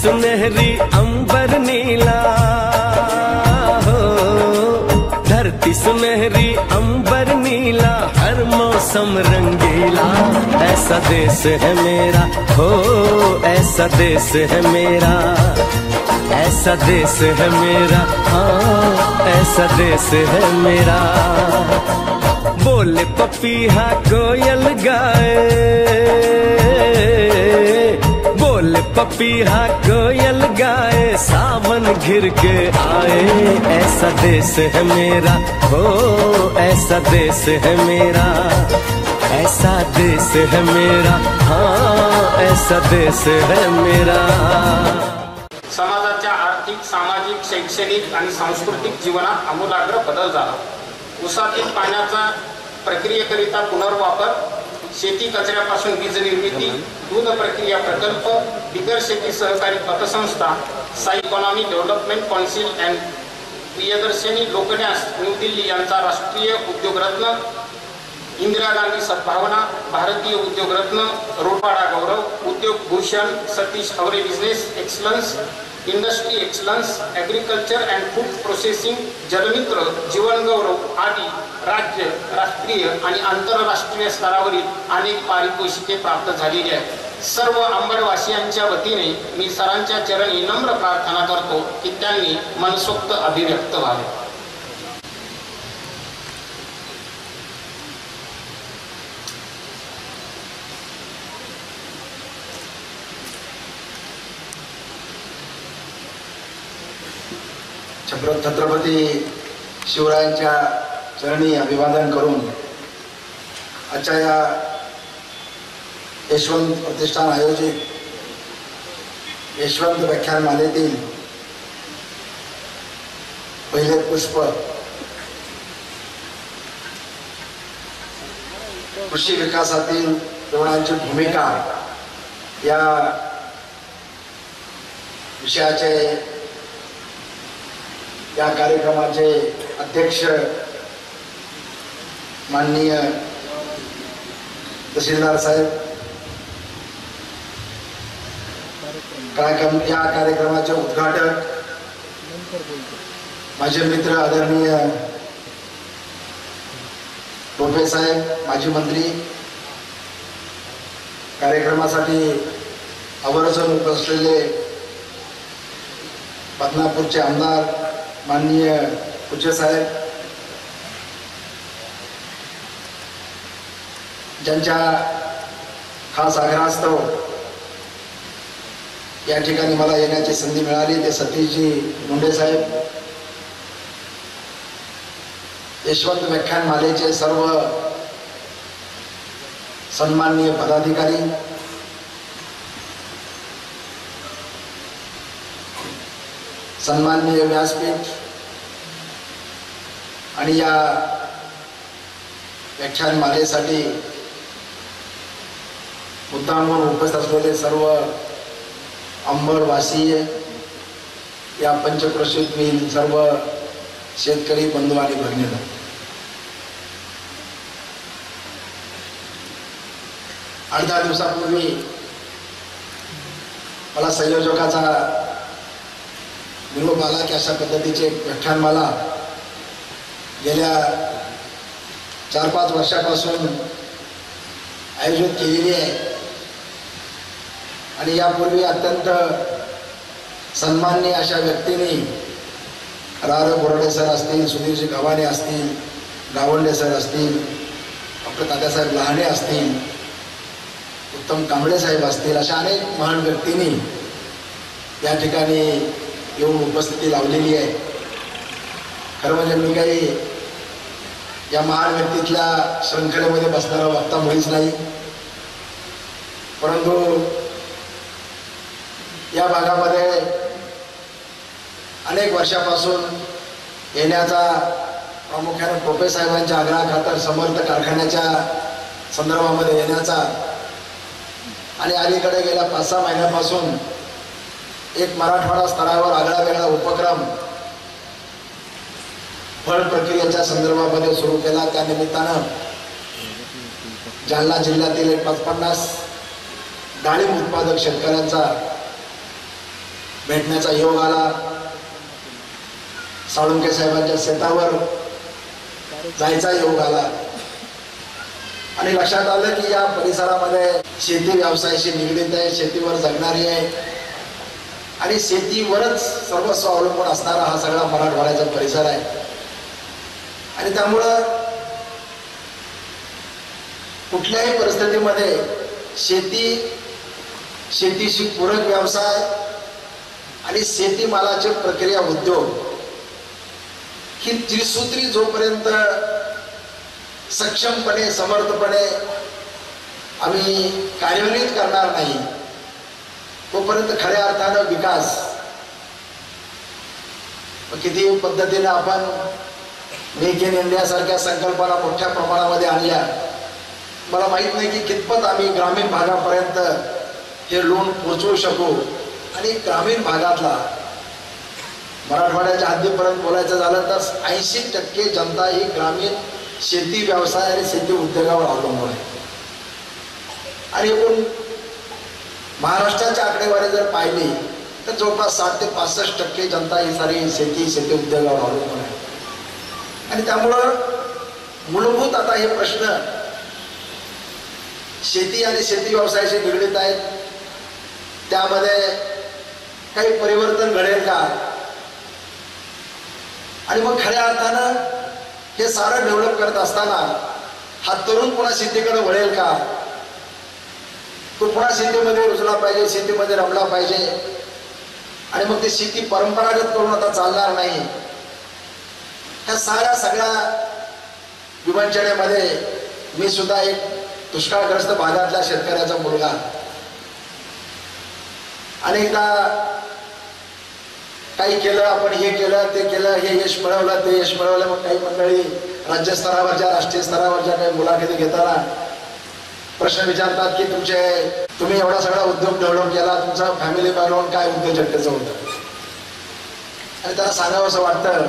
सुनहरी अंबर नीला हो, धरती सुनहरी अंबर नीला, हर मौसम रंगीला। ऐसा देश है मेरा हो, ऐसा देश है मेरा, ऐसा देश है मेरा, हाँ ऐसा देश है मेरा। बोले पपीहा कोयल गाए, बोले पपीहा कोयल गाए, सावन घिर के आए। ऐसा देश है मेरा हो, ऐसा देश है मेरा, ऐसा देश है मेरा, हाँ ऐसा देश है मेरा। समाजाच्या आर्थिक, सामाजिक, शैक्षणिक आणि सांस्कृतिक जीवनात आमूलाग्र बदल झाला। ऊसातील पाण्याचा प्रक्रियेकरिता पुनर्वापर, शेती कचऱ्यापासून वीज निर्मिती, दूध प्रक्रिया प्रकल्प, बिगर शेती सहकारी पतसंस्था, Sai economy development council and Priyadarshini Loknyas new Delhi यांचा राष्ट्रीय उद्योगरत्न, इंदिरा गांधी सद्भावना, भारतीय उद्योगरत्न, रोपाडा गौरव, उद्योग भूषण, Satish Aware business excellence, industry excellence, agriculture and food processing, जलमित्र, जीवन गौरव आदी राज्य, राष्ट्रीय आणि आंतरराष्ट्रीय स्तरावरील अनेक पारितोषिके प्राप्त झालेली आहेत। सर्व अंबडवासियांच्या वतीने मी सरांच्या चरणी नम्र प्रार्थना करतो की त्यांनी मनसोक्त अभिव्यक्त व्हावे। छत्रपती शिवरायांच्या चरणी अभिवादन करून आजच्या या यशवंत प्रतिष्ठान आयोजित यशवंत व्याख्यानमालेतील पहिले पुष्प कृषी विकासातील तरुणांची भूमिका या विषयाचे या कार्यक्रमाचे अध्यक्ष माननीय तहसीलदार साहेब, या कार्यक्रमाचे उद्घाटक माझे मित्र आदरणीय टोपे साहेब, माजी मंत्री, कार्यक्रमासाठी आवर्जून उपस्थित बदनापूरचे आमदार माननीय कुचे साहेब, ज्यांच्या खास आग्रहास्तव या ठिकाणी मला येण्याची संधी मिळाली ते सतीशजी मुंडे साहेब, यशवंत व्याख्यानमालेचे सर्व सन्माननीय पदाधिकारी, सन्माननीय व्यासपीठ आणि या व्याख्यानमालेसाठी मुद्दामून उपस्थित असलेले सर्व अंबडवासीय, या पंचक्रोशीतील सर्व शेतकरी बंधू आणि भगिनींनो, आठ 10 दिवसापूर्वी मला संयोजकाचा निरोप आला की अशा पद्धतीचे व्याख्यानमाला गेल्या 4-5 वर्षापासून आयोजित केलेली आहे आणि यापूर्वी अत्यंत सन्माननीय अशा व्यक्तींनी रार बोराडे सर असतील, सुधीरजी गव्हाणे असतील, गावंडे सर असतील, डॉक्टर तात्यासाहेब लहाने असतील, उत्तम कांबळे साहेब असतील, अशा अनेक महान व्यक्तींनी या ठिकाणी येऊन उपस्थिती लावलेली आहे। खरं म्हणजे मी काही या महान व्यक्तीतल्या शृंखलेमध्ये बसणारा वक्ता मुळीच नाही, परंतु या भागामध्ये अनेक वर्षापासून येण्याचा, प्रामुख्याने टोपे साहेबांच्या आग्रहाखातर समर्थ कारखान्याच्या संदर्भामध्ये येण्याचा आणि अलीकडे गेल्या 5-6 महिन्यापासून एक मराठवाडा स्तरावर आगळा वेगळा उपक्रम फळ प्रक्रियेच्या संदर्भामध्ये सुरू केला। त्या निमित्तानं जालना जिल्ह्यातील 50 डाळिंब उत्पादक शेतकऱ्यांचा भेटण्याचा योग आला. साळुंखे साहेबांच्या शेतावर जायचा योग आला आणि लक्षात आलं की या परिसरामध्ये शेती व्यवसायाशी निगडीत आहे, शेतीवर जगणारी आहे आणि शेतीवरच सर्वस्व अवलंबून असणारा हा सगळा मराठवाड्याचा परिसर आहे. आणि त्यामुळं कुठल्याही परिस्थितीमध्ये शेतीशी पूरक व्यवसाय आणि शेतीमालाचे प्रक्रिया उद्योग ही त्रिसूत्री जोपर्यंत सक्षमपणे समर्थपणे आम्ही कार्यान्वित करणार नाही तोपर्यंत खऱ्या अर्थानं विकास किती पद्धतीने आपण मेक इन इंडिया सारख्या संकल्पना मोठ्या प्रमाणामध्ये आणल्या, मला माहित नाही की कितपत आम्ही ग्रामीण भागापर्यंत हे लोन पोहोचवू शकू. आणि ग्रामीण भागातला मराठवाड्याच्या हद्दीपर्यंत बोलायचं झालं तर 80% जनता ही ग्रामीण शेती व्यवसाय आणि शेती उद्योगावर अवलंबून आहे. आणि एकूण महाराष्ट्राची आकडेवारी जर पाहिली तर जवळपास 60 ते 65% जनता ही सारी शेती उद्योगावर अवलंबून आहे. आणि त्यामुळं मूलभूत आता हे प्रश्न शेती आणि शेती व्यवसायाशी निगडीत आहेत. त्यामध्ये काही परिवर्तन घडेल का आणि मग खऱ्या अर्थानं हे सारं डेव्हलप करत असताना हा तरुण पुन्हा शेतीकडे वळेल का, तो पुन्हा शेतीमध्ये रुजला पाहिजे, शेतीमध्ये रमला पाहिजे आणि मग ते शेती परंपरागत करून आता चालणार नाही. ह्या सगळ्या विवंचनेमध्ये मी सुद्धा एक दुष्काळग्रस्त भागातल्या शेतकऱ्याचा मुलगा अनेकदा काही केलं, आपण हे केलं ते केलं, हे यश मिळवलं ते यश मिळवलं. मग काही मंडळी राज्यस्तरावरच्या राष्ट्रीय स्तरावरच्या काही मुलाखती घेताना प्रश्न विचारतात की तुम्ही एवढा सगळा उद्योग डेव्हलप केला, तुमचा फॅमिली बॅकग्राऊंड काय उद्योजकतेचं होतं. आणि त्यांना सांगावं असं वाटतं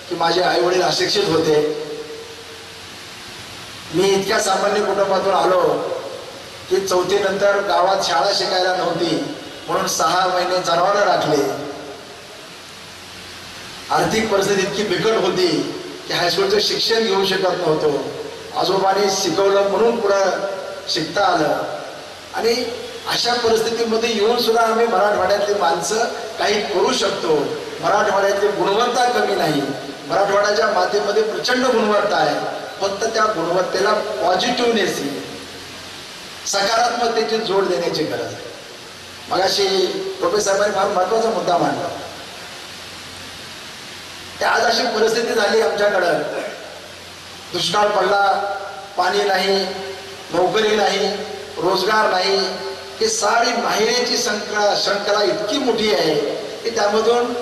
की माझे आई वडील अशिक्षित होते, मी इतक्या सामान्य कुटुंबातून आलो की 4थी नंतर गावात शाळा शिकायला नव्हती म्हणून 6 महिने जनावरं राखले. आर्थिक परिस्थिती इतकी बिकट होती की हायस्कूलचं शिक्षण घेऊ शकत नव्हतो. आजोबांनी शिकवलं म्हणून पुढं शिकता आलं. आणि अशा परिस्थितीमध्ये येऊन सुद्धा आम्ही मराठवाड्यातली माणसं काही करू शकतो. मराठवाड्यातली गुणवत्ता कमी नाही, मराठवाड्याच्या मातीमध्ये प्रचंड गुणवत्ता आहे. फक्त त्या गुणवत्तेला पॉझिटिव्हनेस सकारात्मकतेची जोड देण्याची गरज आहे. मगाशी प्रोफेसर साहेबांनी फार महत्वाचा मुद्दा मांडला. आज अशी परिस्थिती झाली आमच्याकडं, दुष्काळ पडला, पाणी नाही, नोकरी नाही, रोजगार नाही, ही सारी माहितीची शंकरा इतकी मोठी आहे की त्यामधून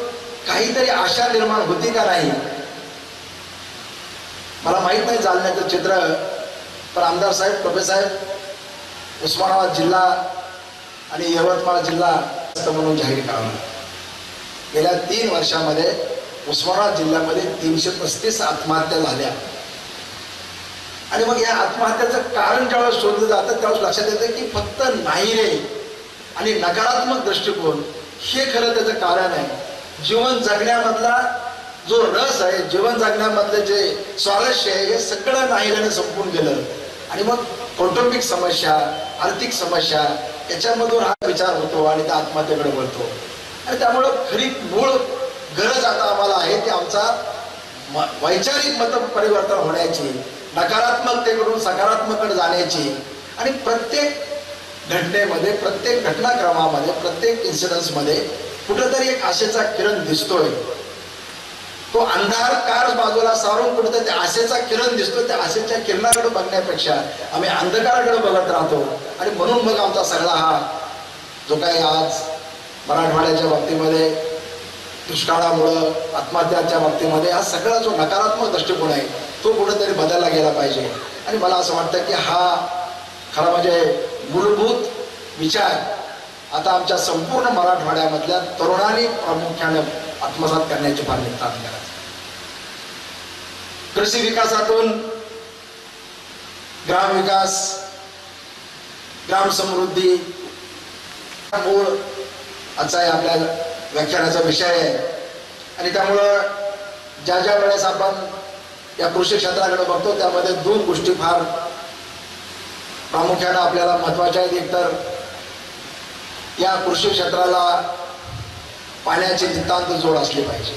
काहीतरी आशा निर्माण होती का नाही मला माहित नाही जालन्याचं चित्र. पण आमदार साहेब, प्रोफेसर साहेब उस्मानाबाद जिल्हा आणि यवतमाळ जिल्हा म्हणून जाहीर करावा. गेल्या 3 वर्षामध्ये उस्मानाबाद जिल्ह्यामध्ये 335 आत्महत्या झाल्या. आणि मग या आत्महत्याचं कारण ज्यावेळेस शोधलं जातं त्यावेळेस लक्षात येतं की फक्त नाही रे आणि नकारात्मक दृष्टिकोन हे खरं त्याचं कारण आहे. जीवन जगण्यामधला जो रस आहे, जीवन जगण्यामधलं जे स्वारस्य आहे, हे सगळं नाहील्याने संपून गेलं. आणि मग कौटुंबिक समस्या, आर्थिक समस्या याच्यामधून हा विचार होतो आणि त्या आत्महत्येकडे वळतो. आणि त्यामुळं खरी मूळ गरज आता आम्हाला आहे ती आमचा वैचारिक मत परिवर्तन होण्याची, नकारात्मकतेकडून सकारात्मककडे जाण्याची. आणि प्रत्येक घटनेमध्ये, प्रत्येक घटनाक्रमामध्ये, प्रत्येक इन्सिडन्समध्ये कुठेतरी एक आशेचा किरण दिसतोय. तो अंधार कार बाजूला सारून कुठेतरी आशेचा किरण दिसतो. त्या आशेच्या किरणाकडे बघण्यापेक्षा आम्ही अंधकाराकडे बघत राहतो. आणि म्हणून मग आमचा सगळा हा जो काही आज मराठवाड्याच्या बाबतीमध्ये दुष्काळामुळं, आत्महत्याच्या बाबतीमध्ये हा सगळा जो नकारात्मक दृष्टिकोन आहे तो कुठेतरी बदलला गेला पाहिजे. आणि मला असं वाटतं की हा खरं म्हणजे मूलभूत विचार आता आमच्या संपूर्ण मराठवाड्यामधल्या तरुणांनी प्रामुख्याने आत्मसात करण्याची फार नितांत गरज आहे. कृषी विकासातून ग्राम विकास, ग्राम समृद्धी मूळ आजचा आपल्या व्याख्यानाचा विषय आहे. आणि त्यामुळं ज्या ज्या वेळेस आपण या कृषी क्षेत्राकडे बघतो त्यामध्ये दोन गोष्टी फार प्रामुख्यानं आपल्याला महत्वाच्या आहेत. एक तर या कृषी क्षेत्राला पाण्याची नितांत जोड असली पाहिजे.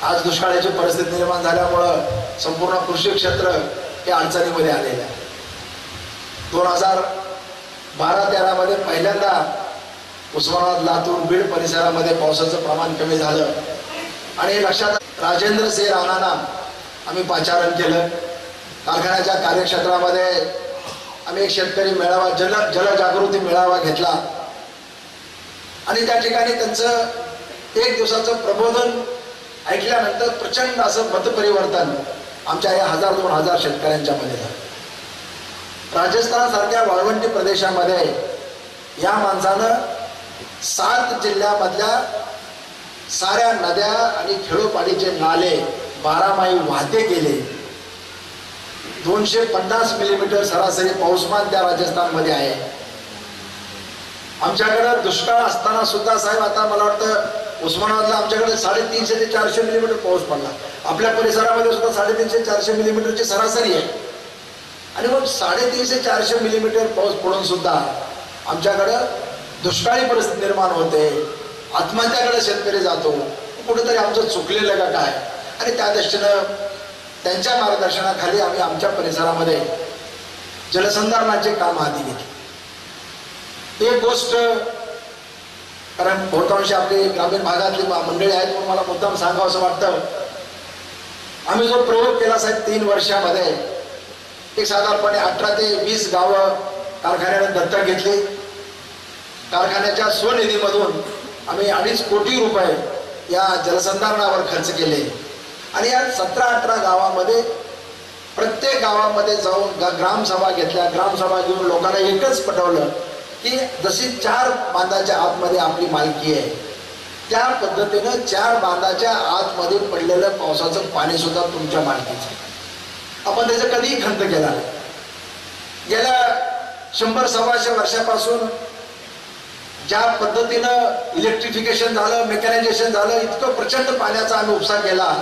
आज दुष्काळाची परिस्थिती निर्माण झाल्यामुळं संपूर्ण कृषी क्षेत्र हे अडचणीमध्ये आलेलं आहे. 2012-13 मध्ये पहिल्यांदा उस्मानाबाद, लातूर, बीड परिसरामध्ये पावसाचं प्रमाण कमी झालं आणि हे लक्षात राजेंद्र सिंह राणांना आम्ही पाचारण केलं. कारखान्याच्या कार्यक्षेत्रामध्ये आम्ही एक शेतकरी मेळावा जलजागृती मेळावा घेतला आणि त्या ठिकाणी त्यांचं एक दिवसाचं प्रबोधन ऐकल्यानंतर प्रचंड असं मतपरिवर्तन आमच्या या 1000-2000 शेतकऱ्यांच्या मध्ये झालं. राजस्थानसारख्या वाळवंटी प्रदेशामध्ये या माणसानं 7 जिल्ह्यामधल्या साऱ्या नद्या आणि खेडोपाडीचे नाले 12 वाहते केले. 250 मिलीमीटर सरासरी पाऊसमान त्या राजस्थानमध्ये आहे. आमच्याकडे दुष्काळ असताना सुद्धा साहेब आता मला वाटतं उस्मानाबादला आमच्याकडे 350 ते 400 मिलीमीटर पाऊस पडला. आपल्या परिसरामध्ये सुद्धा 350-400 मिलीमीटरची सरासरी आहे. आणि मग 350-400 मिलीमीटर पाऊस पडून सुद्धा आमच्याकडं दुष्काळी परिस्थिती निर्माण होते. आत्महत्याकडे शेतकरी जातो. कुठेतरी आमचं चुकलेलं का काय. आणि त्या दृष्टीनं त्यांच्या मार्गदर्शनाखाली आम्ही आमच्या परिसरामध्ये जलसंधारणाचे काम हाती घेतले. एक गोष्ट, कारण बहुतांश आपली ग्रामीण भागातली मंडळी आहेत म्हणून मला मुद्दाम सांगावं असं वाटतं. आम्ही जो प्रयोग केला साहेब 3 वर्षामध्ये एक साधारणपणे 18 ते 20 गावं कारखान्याने दत्तक घेतली. कारखान्याच्या स्वनिधीमधून आम्ही 2.5 कोटी रुपये या जलसंधारणावर खर्च केले आणि या 17-18 गावामध्ये प्रत्येक गावामध्ये जाऊन ग्रामसभा घेतल्या. ग्रामसभा घेऊन लोकांना एकच पटवलं की जशी 4 बांधाच्या आतमध्ये आपली मालकी आहे त्या पद्धतीनं 4 बांधाच्या आतमध्ये पडलेलं पावसाचं पाणी सुद्धा तुमच्या मालकीचं. आपण त्याचं कधीही खंत केला नाही. गेल्या 100-125 वर्षापासून ज्या पद्धतीनं इलेक्ट्रिफिकेशन झालं, मेकॅनायझेशन झालं, इतकं प्रचंड पाण्याचा आम्ही उपसा केला,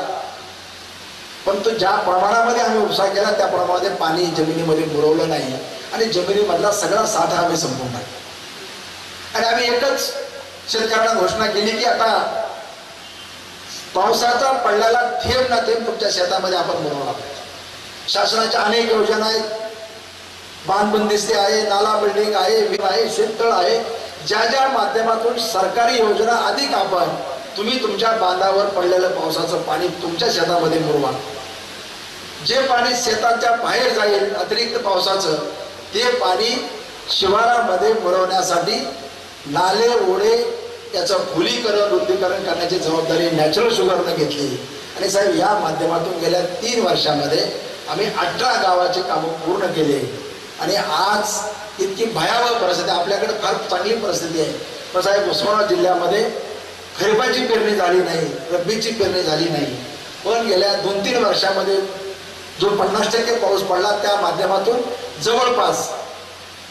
परंतु ज्या प्रमाणामध्ये आम्ही उपसा केला त्या प्रमाणामध्ये पाणी जमिनीमध्ये मुरवलं नाही आणि जमिनीमधला सगळा साठा आम्ही संपवून टाकला. आणि आम्ही एकच शेतकऱ्यांना घोषणा केली की आता पावसाचा पडलेला थेंब ना थेंब तुमच्या शेतामध्ये आपण मुरवणार पाहिजे. शासनाच्या अनेक योजना आहेत, बांधबंदिस्ती आहे, नाला बिल्डिंग आहे, विहीर आहे, शेततळ आहे, ज्या ज्या माध्यमातून सरकारी योजना अधिक आपण तुम्ही तुमच्या बांधावर पडलेलं पावसाचं पाणी तुमच्या शेतामध्ये मुरवा. जे पाणी शेताच्या बाहेर जाईल अतिरिक्त पावसाचं ते पाणी शिवारामध्ये मुरवण्यासाठी नाले ओढे याचं खुलीकरण रुंदीकरण करण्याची जबाबदारी नॅचरल शुगरनं घेतली. आणि साहेब या माध्यमातून गेल्या 3 वर्षामध्ये आम्ही 18 गावाचे कामं पूर्ण केले. आणि आज इतकी भयावह परिस्थिती, आपल्याकडे फार चांगली परिस्थिती आहे पण साहेब उस्मानाबाद जिल्ह्यामध्ये खरीपाची पेरणी झाली नाही, रब्बीची पेरणी झाली नाही. पण गेल्या 2-3 वर्षामध्ये जो 50% पाऊस पडला त्या माध्यमातून जवळपास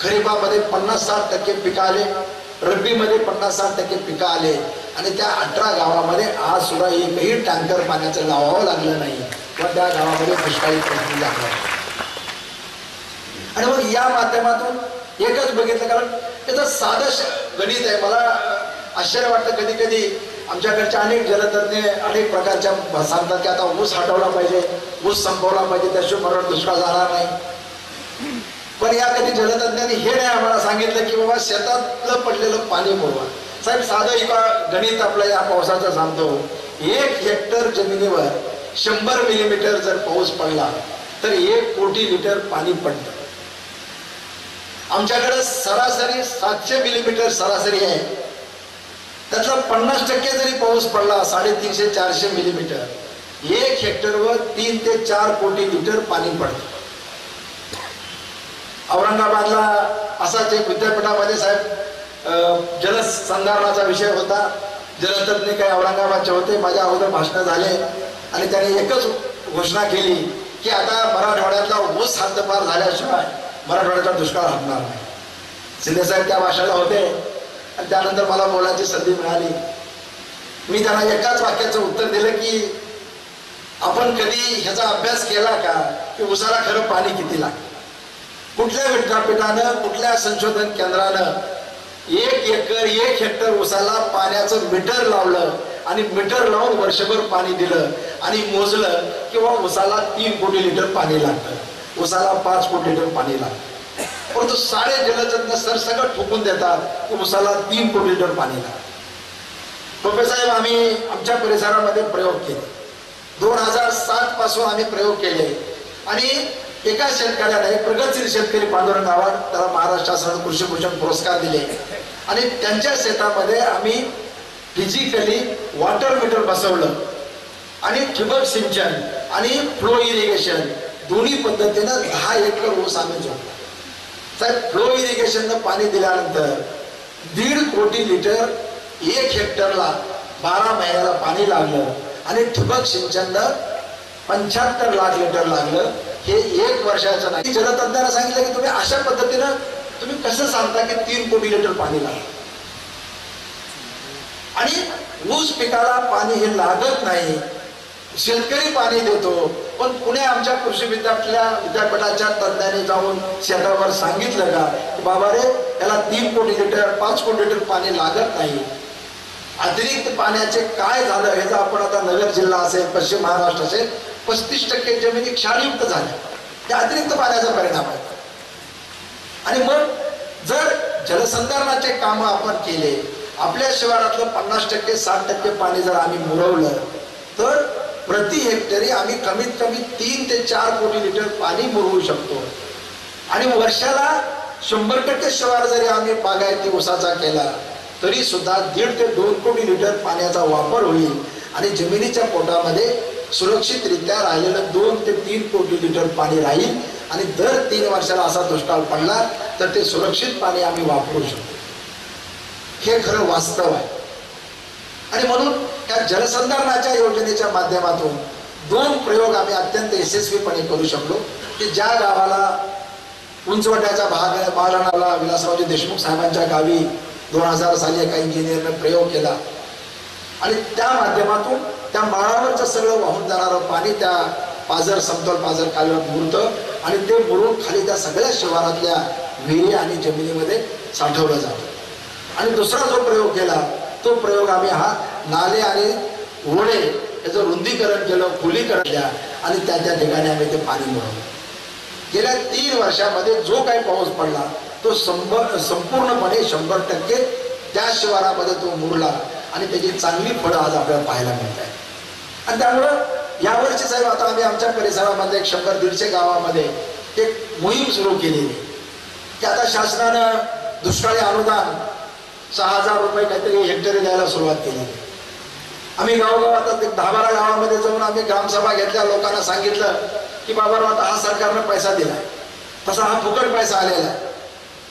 खरीपामध्ये 50-60% पिकं आले, रब्बीमध्ये 50-60% पिकं आले. आणि त्या 18 गावामध्ये आज सुद्धा एकही टँकर पाण्याचं लावावं लागलं नाही किंवा त्या गावामध्ये दुष्काळी परिस्थिती लागली. आणि मग या माध्यमातून एकच बघितलं, कारण त्याचं साधं गणित आहे. मला आश्चर्य वाटतं कधी कधी आमच्याकडच्या अनेक जलतज्ञ अनेक प्रकारच्या सांगतात की आता ऊस हटवला पाहिजे, ऊस संपवला पाहिजे, त्याशिवाय मरण दुष्काळ जाणार नाही. पण या कधी जलतज्ञांनी हे नाही आम्हाला सांगितलं की बाबा शेतातलं पडलेलं पाणी मुरवा. साहेब साधं एका गणित आपलं या पावसाचं सांगतो. 1 हेक्टर जमिनीवर 100 मिलीमीटर जर पाऊस पडला तर 1 कोटी लिटर पाणी पडतं. आमच्याकडे सरासरी 700 मिलीमीटर सरासरी आहे. त्यातला 50% जरी पाऊस पडला 350-400 मिलीमीटर 1 हेक्टरवर 3 ते 4 कोटी लिटर पाणी पडतं. औरंगाबादला असाच एक विद्यापीठामध्ये साहेब जलसंधारणाचा विषय होता. जलतज्ञ काही औरंगाबादचे होते, माझ्या अगोदर भाषण झाले आणि त्यांनी एकच घोषणा केली की आता मराठवाड्यातला ऊस हद्दपार झाल्याशिवाय मराठवाड्याचा दुष्काळ हटणार नाही. शिंदे साहेब त्या भाषणाला होते आणि त्यानंतर मला बोलायची संधी मिळाली. मी त्यांना एकाच वाक्याचं उत्तर दिलं की आपण कधी ह्याचा अभ्यास केला का की उसाला खरं पाणी किती लागतं. कुठल्या विद्यापीठानं कुठल्या संशोधन केंद्रानं 1 एकर 1 हेक्टर उसाला पाण्याचं मीटर लावलं आणि मीटर लावून वर्षभर पाणी दिलं आणि मोजलं किंवा उसाला 3 कोटी लिटर पाणी लागतं, उसाला 5 कोटी लिटर पाणी लागतं. परंतु सारे जलतज्ञ सरसकट ठोकून देतात की उसाला 3 कोटी लिटर पाणी लागतं. प्रोफेसर साहेब, आम्ही आमच्या परिसरामध्ये प्रयोग केले. 2007 पासून आम्ही प्रयोग केले आणि एका शेतकऱ्याला, एक प्रगतशील शेतकरी पांडुरंग आव्हाड, त्याला महाराष्ट्र शासनाने कृषी भूषण पुरस्कार दिले आणि त्यांच्या शेतामध्ये आम्ही फिजिकली वॉटर मीटर बसवलं आणि ठिबक सिंचन आणि फ्लो इरिगेशन दोन्ही पद्धतीनं 10 एकर ऊस आम्ही जोडला. साहेब, फ्लो इरिगेशननं पाणी दिल्यानंतर 1.5 कोटी लिटर 1 हेक्टरला 12 महिन्याला पाणी लागलं आणि ठिबक सिंचननं 75 लाख लिटर लागलं. हे 1 वर्षाचं नाही. जलतज्ञांना सांगितलं की तुम्ही अशा पद्धतीनं तुम्ही कसं सांगता की 3 कोटी लिटर पाणी लागलं आणि ऊस पिकाला पाणी हे लागत नाही. शेतकरी पाणी देतो, पण पुणे आमच्या कृषी विद्यापीठाच्या तज्ञांनी जाऊन शेतावर सांगितलं का की बाबा रे, याला 3 कोटी लिटर 5 कोटी लिटर पाणी लागत नाही. अतिरिक्त पाण्याचे काय झालं ह्याचा आपण आता नगर जिल्हा असेल, पश्चिम महाराष्ट्र असेल, 35% जमिनी क्षारयुक्त झाल्या. त्या अतिरिक्त पाण्याचा परिणाम आहे. आणि मग जर जलसंधारणाचे काम आपण केले, आपल्या शिवारातलं 50% 60% पाणी जर आम्ही मुरवलं तर प्रति हेक्टरी आम्ही कमीत कमी 3 ते 4 कोटी लिटर पाणी मुरवू शकतो. आणि वर्षाला 100% शिवार जरी आम्ही बागायती ऊसाचा केला तरी सुद्धा 1.5 ते 2 कोटी लिटर पाण्याचा वापर होईल आणि जमिनीच्या पोटामध्ये सुरक्षितरित्या राहिलेलं 2 ते 3 कोटी लिटर पाणी राहील आणि दर 3 वर्षाला असा दुष्काळ पडला तर ते सुरक्षित पाणी आम्ही वापरू शकतो. हे खरं वास्तव आहे. आणि म्हणून त्या जलसंधारणाच्या योजनेच्या माध्यमातून 2 प्रयोग आम्ही अत्यंत यशस्वीपणे करू शकलो की ज्या गावाला उंचवट्याचा भाग आहे, बाळाला विलासरावजी देशमुख साहेबांच्या गावी 2000 साली एका इंजिनियरने प्रयोग केला आणि त्या माध्यमातून त्या माळावरचं सगळं वाहून जाणारं पाणी त्या पाझर, समतोल पाझर कालव्यात मुरतं आणि ते मुरून खाली त्या सगळ्या शिवारातल्या विहिरी आणि जमिनीमध्ये साठवलं जातं. आणि दुसरा जो प्रयोग केला तो प्रयोग आम्ही हा नाले आणि ओढे याचं रुंदीकरण केलं, खोलीकरण केलं आणि त्या ठिकाणी आम्ही ते पाणी मिळवलं. गेल्या 3 वर्षामध्ये जो काही पाऊस पडला तो संपूर्णपणे 100% त्या शिवारामध्ये तो मुरला आणि त्याची चांगली फळं आज आपल्याला पाहायला मिळत आहे. आणि त्यामुळं यावर्षी साहेब आता आम्ही आमच्या परिसरामध्ये 100-150 गावामध्ये एक मोहीम सुरू केलेली की आता शासनानं दुष्काळी अनुदान 6000 रुपये काहीतरी हेक्टरी द्यायला सुरुवात केली. आम्ही गावोगावात 10-12 गावामध्ये जाऊन आम्ही ग्रामसभा घेतल्या, लोकांना सांगितलं की बाबा आता हा सरकारनं पैसा दिला, तसा हा फुकट पैसा आलेला आहे.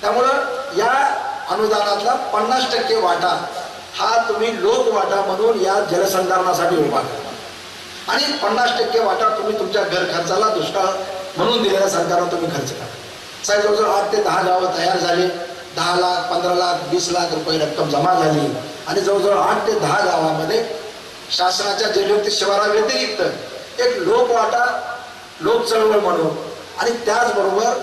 त्यामुळं या अनुदानातला 50% वाटा हा तुम्ही लोकवाटा म्हणून या जलसंधारणासाठी उभा करा आणि 50% वाटा तुम्ही तुमच्या घर खर्चाला दुष्काळ म्हणून दिलेल्या सरकारनं तुम्ही खर्च करा. साहेब, जवळजवळ 8 ते 10 गावं तयार झाली. 10 लाख 15 लाख 20 लाख रुपये रक्कम जमा झाली आणि जवळजवळ 8 ते 10 गावामध्ये शासनाच्या जलयुक्त शिवारा व्यतिरिक्त एक लोकवाटा, लोक चळवळ म्हणून आणि त्याचबरोबर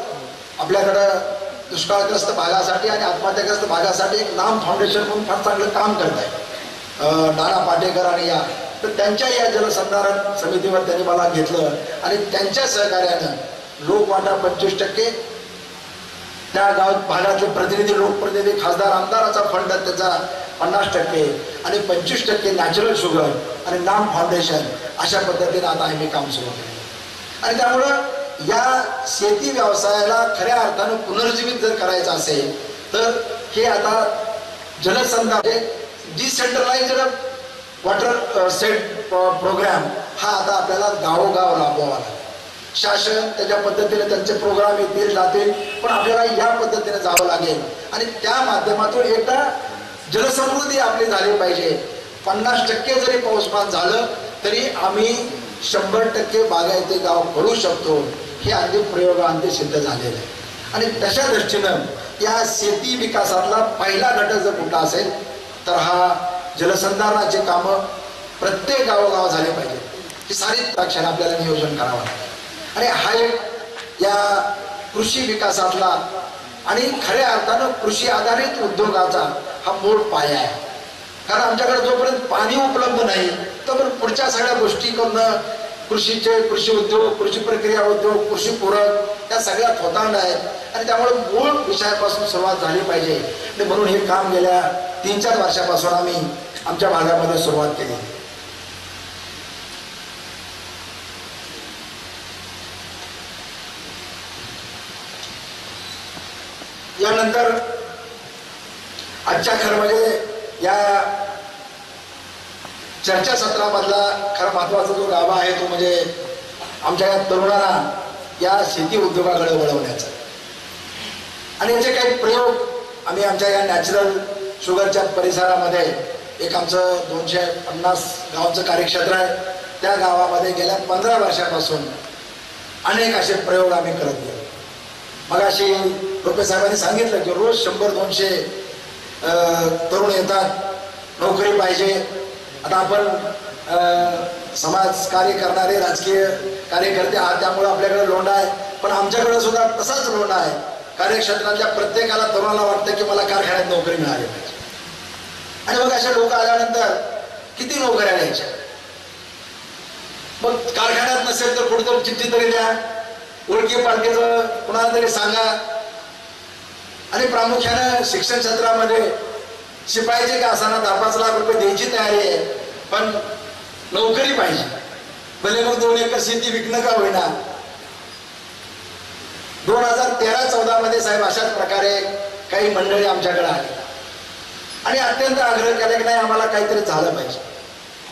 आपल्याकडं दुष्काळग्रस्त भागासाठी आणि आत्महत्याग्रस्त भागासाठी एक नाम फाउंडेशन म्हणून फार चांगलं काम करत आहे नाना पाटेकर आणि या, तर त्यांच्या या जलसंधारण समितीवर त्यांनी मला घेतलं आणि त्यांच्या सहकार्यानं लोकवाटा 25%, त्या गाव भागातले प्रतिनिधी, लोकप्रतिनिधी, खासदार, आमदाराचा फंड त्याचा 50% आणि 25% नॅचरल शुगर आणि नाम फाउंडेशन अशा पद्धतीने आता आम्ही काम सुरू केलं. आणि त्यामुळं या शेती व्यवसायाला खऱ्या अर्थानं पुनर्जीवित जर करायचं असेल तर हे आता जलसंधारण डिसेंट्रलाइज्ड वॉटर सेट प्रोग्राम हा आता आपल्याला गावोगाव राबवावा लागेल. शासन त्याच्या पद्धतीने त्यांचे प्रोग्राम येतील जातील, पण आपल्याला या पद्धतीने जावं लागेल आणि त्या माध्यमातून एकदा जलसमृद्धी आपली झाली पाहिजे. 50% जरी पाऊसमान झालं तरी आम्ही 100% बागायती गाव करू शकतो. हे अगदी प्रयोगांती सिद्ध झालेलं आहे आणि तशा दृष्टीनं या शेती विकासातला पहिला घटक जर कुठला असेल तर हा जलसंधारणाचे कामं प्रत्येक गावोगाव झाले पाहिजे. ही सारी क्षण आपल्याला नियोजन करावं आणि हा एक या कृषी विकासातला आणि खऱ्या अर्थानं कृषी आधारित उद्योगाचा हा मूळ पाया आहे. कारण आमच्याकडे जोपर्यंत पाणी उपलब्ध नाही तोपर्यंत पुढच्या सगळ्या गोष्टी करणं कृषीचे कृषी उद्योग, कृषी प्रक्रिया उद्योग, कृषी पूरक या सगळ्या थोतांड आहेत आणि त्यामुळे मूळ विषयापासून सुरुवात झाली पाहिजे. आणि म्हणून हे काम गेल्या 3-4 वर्षापासून आम्ही आमच्या भागामध्ये सुरुवात केली. यानंतर आजच्या खरं म्हणजे या चर्चासत्रामधला खरं महत्वाचा जो गाभा आहे तो म्हणजे आमच्या या तरुणांना या शेती उद्योगाकडे वळवण्याचा आणि याचे काही प्रयोग आम्ही आमच्या या नॅचरल शुगरच्या परिसरामध्ये एक आमचं 250 गावांचं कार्यक्षेत्र आहे. त्या गावामध्ये गेल्या 15 वर्षापासून अनेक असे प्रयोग आम्ही करत गेलो. मग अशी रुपे साहेबांनी सांगितलं की रोज 100-200 तरुण येतात, नोकरी पाहिजे. आता आपण समाज कार्य करणारे राजकीय कार्यकर्ते आहात त्यामुळे आपल्याकडे लोंढा आहे, पण आमच्याकडे सुद्धा तसाच लोंढा आहे. कार्यक्षेत्रातल्या प्रत्येकाला तरुणाला वाटतं की मला कारखान्यात नोकरी मिळाली पाहिजे. आणि मग असे लोक आल्यानंतर किती नोकऱ्या द्यायच्या. मग कारखान्यात नसेल तर कुठेतरी चिठ्ठी तरी द्या, ओळखी पालखीचं कुणाला तरी सांगा. आणि प्रामुख्यानं शिक्षण क्षेत्रामध्ये शिपाईचे का असाना 10-5 लाख रुपये द्यायची तयारी आहे, पण नोकरी पाहिजे. भले मग 2 एकर शेती विकणं का होईना. 2013-14 मध्ये साहेब अशाच प्रकारे काही मंडळी आमच्याकडे आली आणि अत्यंत आग्रह केला की नाही आम्हाला काहीतरी झालं पाहिजे.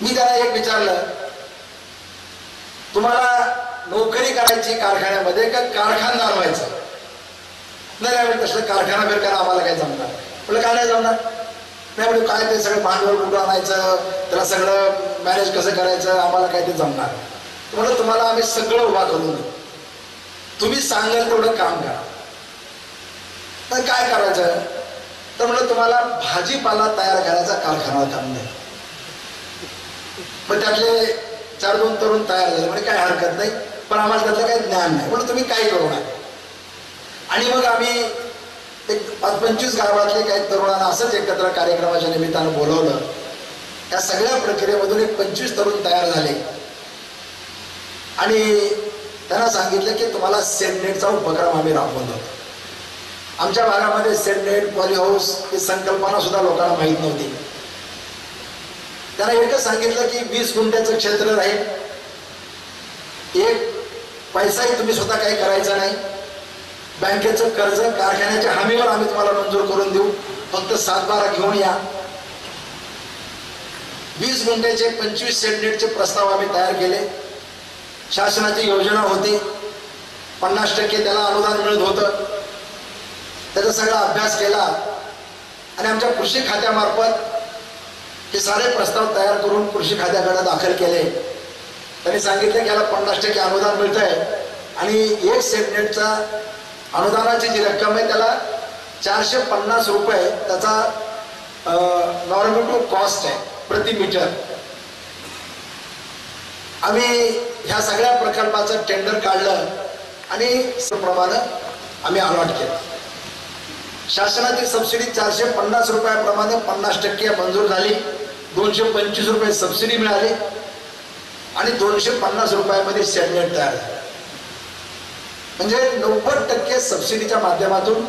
मी त्याला एक विचारलं, तुम्हाला नोकरी करायची कारखान्यामध्ये का कारखानदार व्हायचं? नाही तसं कारखाना बिरखाना आम्हाला काय जमणार. म्हटलं काय नाही जमणार? नाही म्हणजे काय ते सगळं भांडवल कुठं आणायचं, त्याला सगळं मॅनेज कसं करायचं, आम्हाला काय ते जमणार. म्हटलं तुम्हाला आम्ही सगळं उभा करून देऊ, तुम्ही सांगाल तेवढं काम करा. तर काय करायचं तर म्हटलं तुम्हाला भाजीपाला तयार करायचा कारखाना काम नाही. पण त्यातले 4-2 तरुण तयार झाले. म्हणजे काय हरकत नाही, पण आम्हाला त्यातलं काही ज्ञान नाही. म्हणून तुम्ही काही करू नका. आणि मग आम्ही एक 25 गावातले काही तरुणांना असंच एकत्र कार्यक्रमाच्या निमित्तानं बोलवलं. या सगळ्या प्रक्रियेमधून एक 25 तरुण तयार झाले आणि त्यांना सांगितलं की तुम्हाला सेटनेटचा उपक्रम आम्ही राबवून देतो. आमच्या भागामध्ये सेटनेट, पॉलीहाऊस ही संकल्पना सुद्धा लोकांना माहीत नव्हती. त्यांना एकच सांगितलं की 20 गुंठ्याचं क्षेत्र राहील, 1 पैसाही तुम्ही स्वतः काही करायचा नाही, बँकेचं कर्ज कारखान्याच्या हमीवर आम्ही तुम्हाला मंजूर करून देऊ, फक्त 7-12 घेऊन या. 20 गुंठ्याचे 25 सेटनेटचे प्रस्ताव आम्ही तयार केले. शासनाची योजना होती, 50% त्याला अनुदान मिळत होतं. त्याचा सगळा अभ्यास केला आणि आमच्या कृषी खात्यामार्फत हे सारे प्रस्ताव तयार करून कृषी खात्याकडे दाखल केले. त्यांनी सांगितलं की याला 50% अनुदान मिळत आहे आणि 1 सेटनेटचा अनुदानाची जी रक्कम आहे त्याला 450 रुपये त्याचा नॉर्मेटिव्ह कॉस्ट आहे प्रति मीटर. आम्ही ह्या सगळ्या प्रकल्पाचं टेंडर काढलं आणि प्रमाणे आम्ही अलॉट केलं. शासनाची सबसिडी 450 रुपयाप्रमाणे 50% मंजूर झाली. 225 रुपये सबसिडी मिळाली आणि 250 रुपयामध्ये सेटनेट तयार झाले. म्हणजे 90% सबसिडीच्या माध्यमातून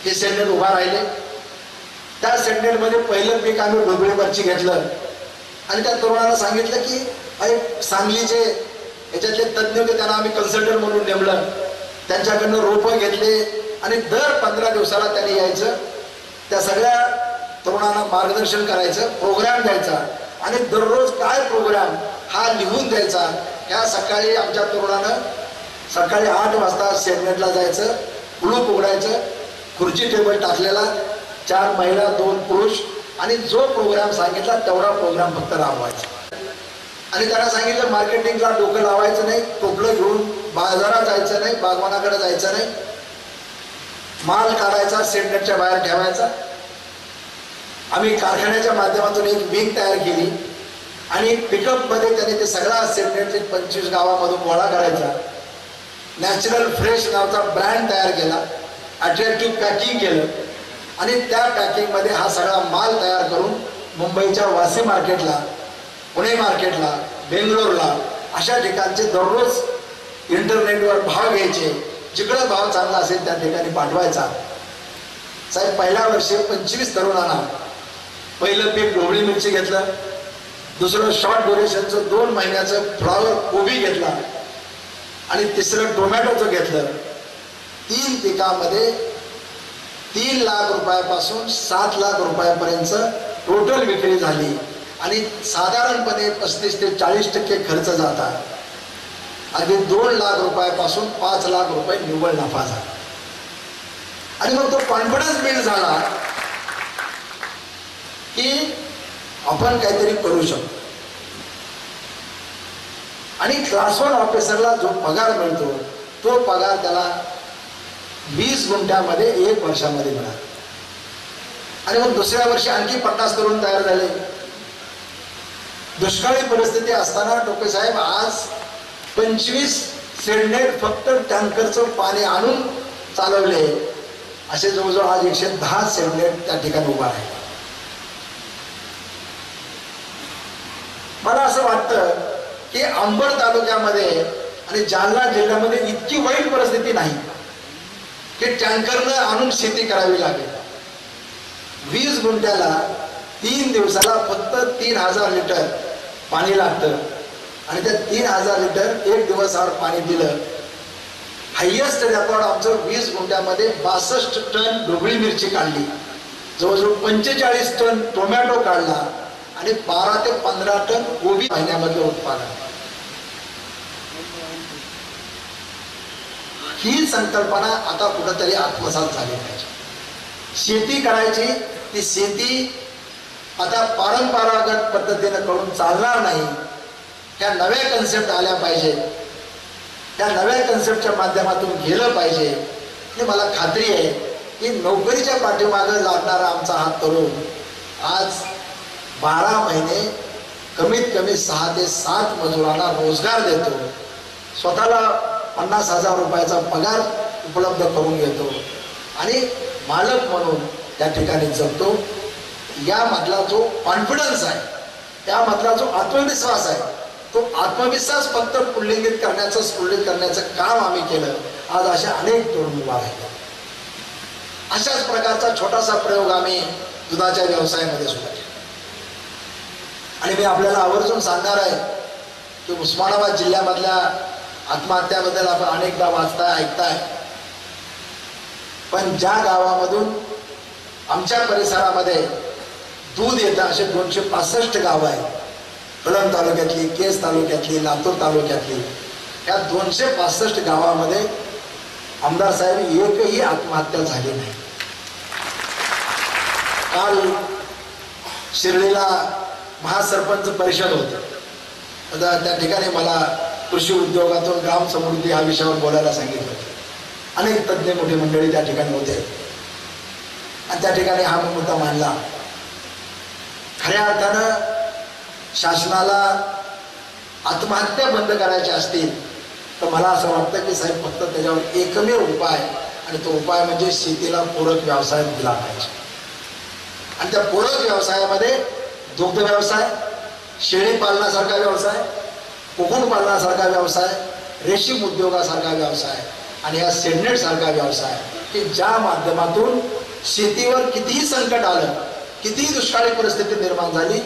हे सेटनेट उभा राहिले. त्या सेटनेटमध्ये पहिलं पीक आम्ही ढोबळीवरची घेतलं आणि त्या तरुणांना सांगितलं की सांगलीचे याच्यातले तज्ज्ञ होते त्यांना आम्ही कन्सल्टंट म्हणून नेमलं. त्यांच्याकडनं रोपं घेतले आणि दर 15 दिवसाला त्यांनी यायचं, त्या सगळ्या तरुणांना मार्गदर्शन करायचं, प्रोग्राम द्यायचा आणि दररोज काय प्रोग्राम हा लिहून द्यायचा. ह्या सकाळी आमच्या तरुणानं सकाळी 8 वाजता सेटनेटला जायचं, कुलूप उघडायचं, खुर्ची टेबल टाकलेला, 4 महिला 2 पुरुष आणि जो प्रोग्राम सांगितला तेवढा प्रोग्राम फक्त राबवायचा. आणि त्यांना सांगितलं मार्केटिंगला डोकं लावायचं नाही, टोपलं घेऊन बाजारात जायचं नाही, बागवानाकडे जायचं नाही. माल काढायचा, सेटनेटच्या बाहेर ठेवायचा. आम्ही कारखान्याच्या माध्यमातून एक विंग तयार केली आणि पिकअप मध्ये त्याने ते सगळा सेटनेट 25 गावामधून गोळा करायचा. नॅचरल फ्रेश नावाचा ब्रँड तयार केला, अट्रॅक्टिव्ह पॅकिंग केलं आणि त्या पॅकिंग मध्ये हा सगळा माल तयार करून मुंबईच्या वासी मार्केटला, पुणे मार्केटला, बेंगलोरला अशा ठिकाणचे दररोज इंटरनेटवर भाव घ्यायचे. जिकडं भाव चांगला असेल त्या ठिकाणी पाठवायचा. साहेब पहिल्या वर्षी 25 तरुणांना पहिलं पीक ढोबळी मिरची घेतलं, दुसरं शॉर्ट ड्युरेशनचं 2 महिन्याचं फ्लॉवर कोबी घेतला आणि तिसरं टोमॅटोचं घेतलं. 3 पिकामध्ये 3 लाख रुपयापासून 7 लाख रुपयापर्यंत टोटल विक्री झाली आणि साधारणपणे 35 ते 40% खर्च जाता. अगदी 2 लाख रुपयापासून 5 लाख रुपये निव्वळ नफा झाला. आणि मग तो कॉन्फिडन्स बिल्ड झाला की आपण काहीतरी करू शकतो. आणि क्लास 1 ऑफिसरला जो पगार मिळतो तो पगार त्याला 20 गुंठ्यामध्ये 1 वर्षामध्ये मिळाला. आणि मग दुसऱ्या वर्षी आणखी 50 तरुण तयार झाले. दुष्काळी परिस्थिती असताना टोपे साहेब आज 25 सेडनेट फक्त टँकरचं पाणी आणून चालवले. असे जवळजवळ आज 110 सेडनेट त्या ठिकाणी उभा आहे. मला असं वाटतं की अंबड तालुक्यामध्ये आणि जालना जिल्ह्यामध्ये इतकी वाईट परिस्थिती नाही की टँकरनं आणून शेती करावी लागेल. 20 गुंठ्याला 3 दिवसाला फक्त 3000 लिटर पाणी लागतं आणि त्या 3000 लिटर 1 दिवसावर पाणी दिलं. हायएस्ट रेकॉर्ड आमचं 20 गुंठ्यामध्ये 62 टन ढोबळी मिरची काढली, जवळजवळ 45 टन टोमॅटो काढला आणि 12 ते 15 टन कोबी महिन्यामधलं उत्पादन. ही संकल्पना आता कुठंतरी आत्मसात झाली पाहिजे. शेती करायची, ती शेती आता परंपरागत पद्धतीने करून चालणार नाही. त्या नव्या कन्सेप्ट आल्या पाहिजे, त्या नव्या कन्सेप्टच्या माध्यमातून गेलं पाहिजे. आणि मला खात्री आहे की नोकरीच्या पाठीमागे लागणारा आमचा हा तरुण आज 12 महिने कमीत कमी 6 ते 7 मजुरांना रोजगार देतो, स्वतःला 50,000 रुपयाचा पगार उपलब्ध करून घेतो आणि मालक म्हणून त्या ठिकाणी जगतो. यामधला जो कॉन्फिडन्स आहे, त्यामधला जो आत्मविश्वास आहे, तो आत्मविश्वास फक्त स्फुल्लिंगित करण्याचं काम आम्ही केलं. आज अशा अनेक तरुण उभा आहेत. अशाच प्रकारचा छोटासा प्रयोग आम्ही दुधाच्या व्यवसायामध्ये सुद्धा केला. आणि मी आपल्याला आवर्जून सांगणार आहे की उस्मानाबाद जिल्ह्यामधल्या आत्महत्याबद्दल आपण अनेकदा वाचताय, ऐकताय. पण ज्या गावामधून आमच्या परिसरामध्ये दूध येतं असे 265 गावं आहेत. कळंब तालुक्यातली, केस तालुक्यातली, लातूर तालुक्यातली, या 265 गावामध्ये आमदार साहेब एकही आत्महत्या झाली नाही. काल शिर्डीला महासरपंच परिषद होती. आता त्या ठिकाणी मला कृषी उद्योगातून ग्राम समृद्धी या विषयावर बोलायला सांगितलं होतं. अनेक तज्ज्ञ मोठी मंडळी त्या ठिकाणी होते आणि त्या ठिकाणी हा मुद्दा मांडला. खऱ्या अर्थानं शासनाला आत्महत्या बंद करायच्या असतील तर मला असं वाटतं की साहेब फक्त त्याच्यावर एकमेव उपाय, आणि तो उपाय म्हणजे शेतीला पूरक व्यवसाय दिला पाहिजे. आणि त्या पूरक व्यवसायामध्ये दुग्ध व्यवसाय, शेळी पालनासारखा व्यवसाय, कुक्कुटपालनासारखा व्यवसाय, रेशीम उद्योगासारखा व्यवसाय आणि या सेडनेट सारखा व्यवसाय की ज्या माध्यमातून शेतीवर कितीही संकट आलं, कितीही दुष्काळी परिस्थिती निर्माण झाली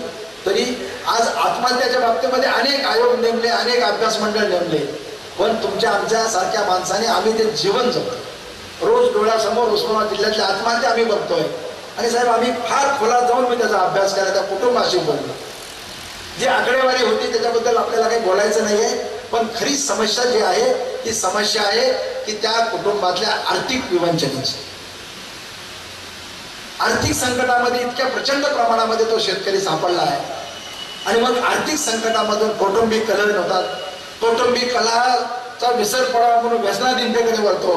तरी आज आत्महत्याच्या बाबतीमध्ये अनेक आयोग नेमले, अनेक अभ्यास मंडळ नेमले, पण तुमच्या आमच्या सारख्या माणसाने आम्ही ते जीवन जगतो. रोज डोळ्यासमोर उस्मानाबाद जिल्ह्यातल्या आत्महत्या आम्ही बघतोय. आणि साहेब आम्ही फार खोलात जाऊन मी त्याचा अभ्यास केला, त्या कुटुंबाशी बोललो. जी आकडेवारी होती त्याच्याबद्दल आपल्याला काही बोलायचं नाहीये, पण खरी समस्या जी आहे ती समस्या आहे की त्या कुटुंबातल्या आर्थिक विवंचनेची. आर्थिक संकटामध्ये इतक्या प्रचंड प्रमाणामध्ये तो शेतकरी सापडला आहे. आणि मग आर्थिक संकटामधून कौटुंबिक कलह होतात. कौटुंबिक कलहाचा विसर पडावा म्हणून व्यसनाधीनतेकडे वळतो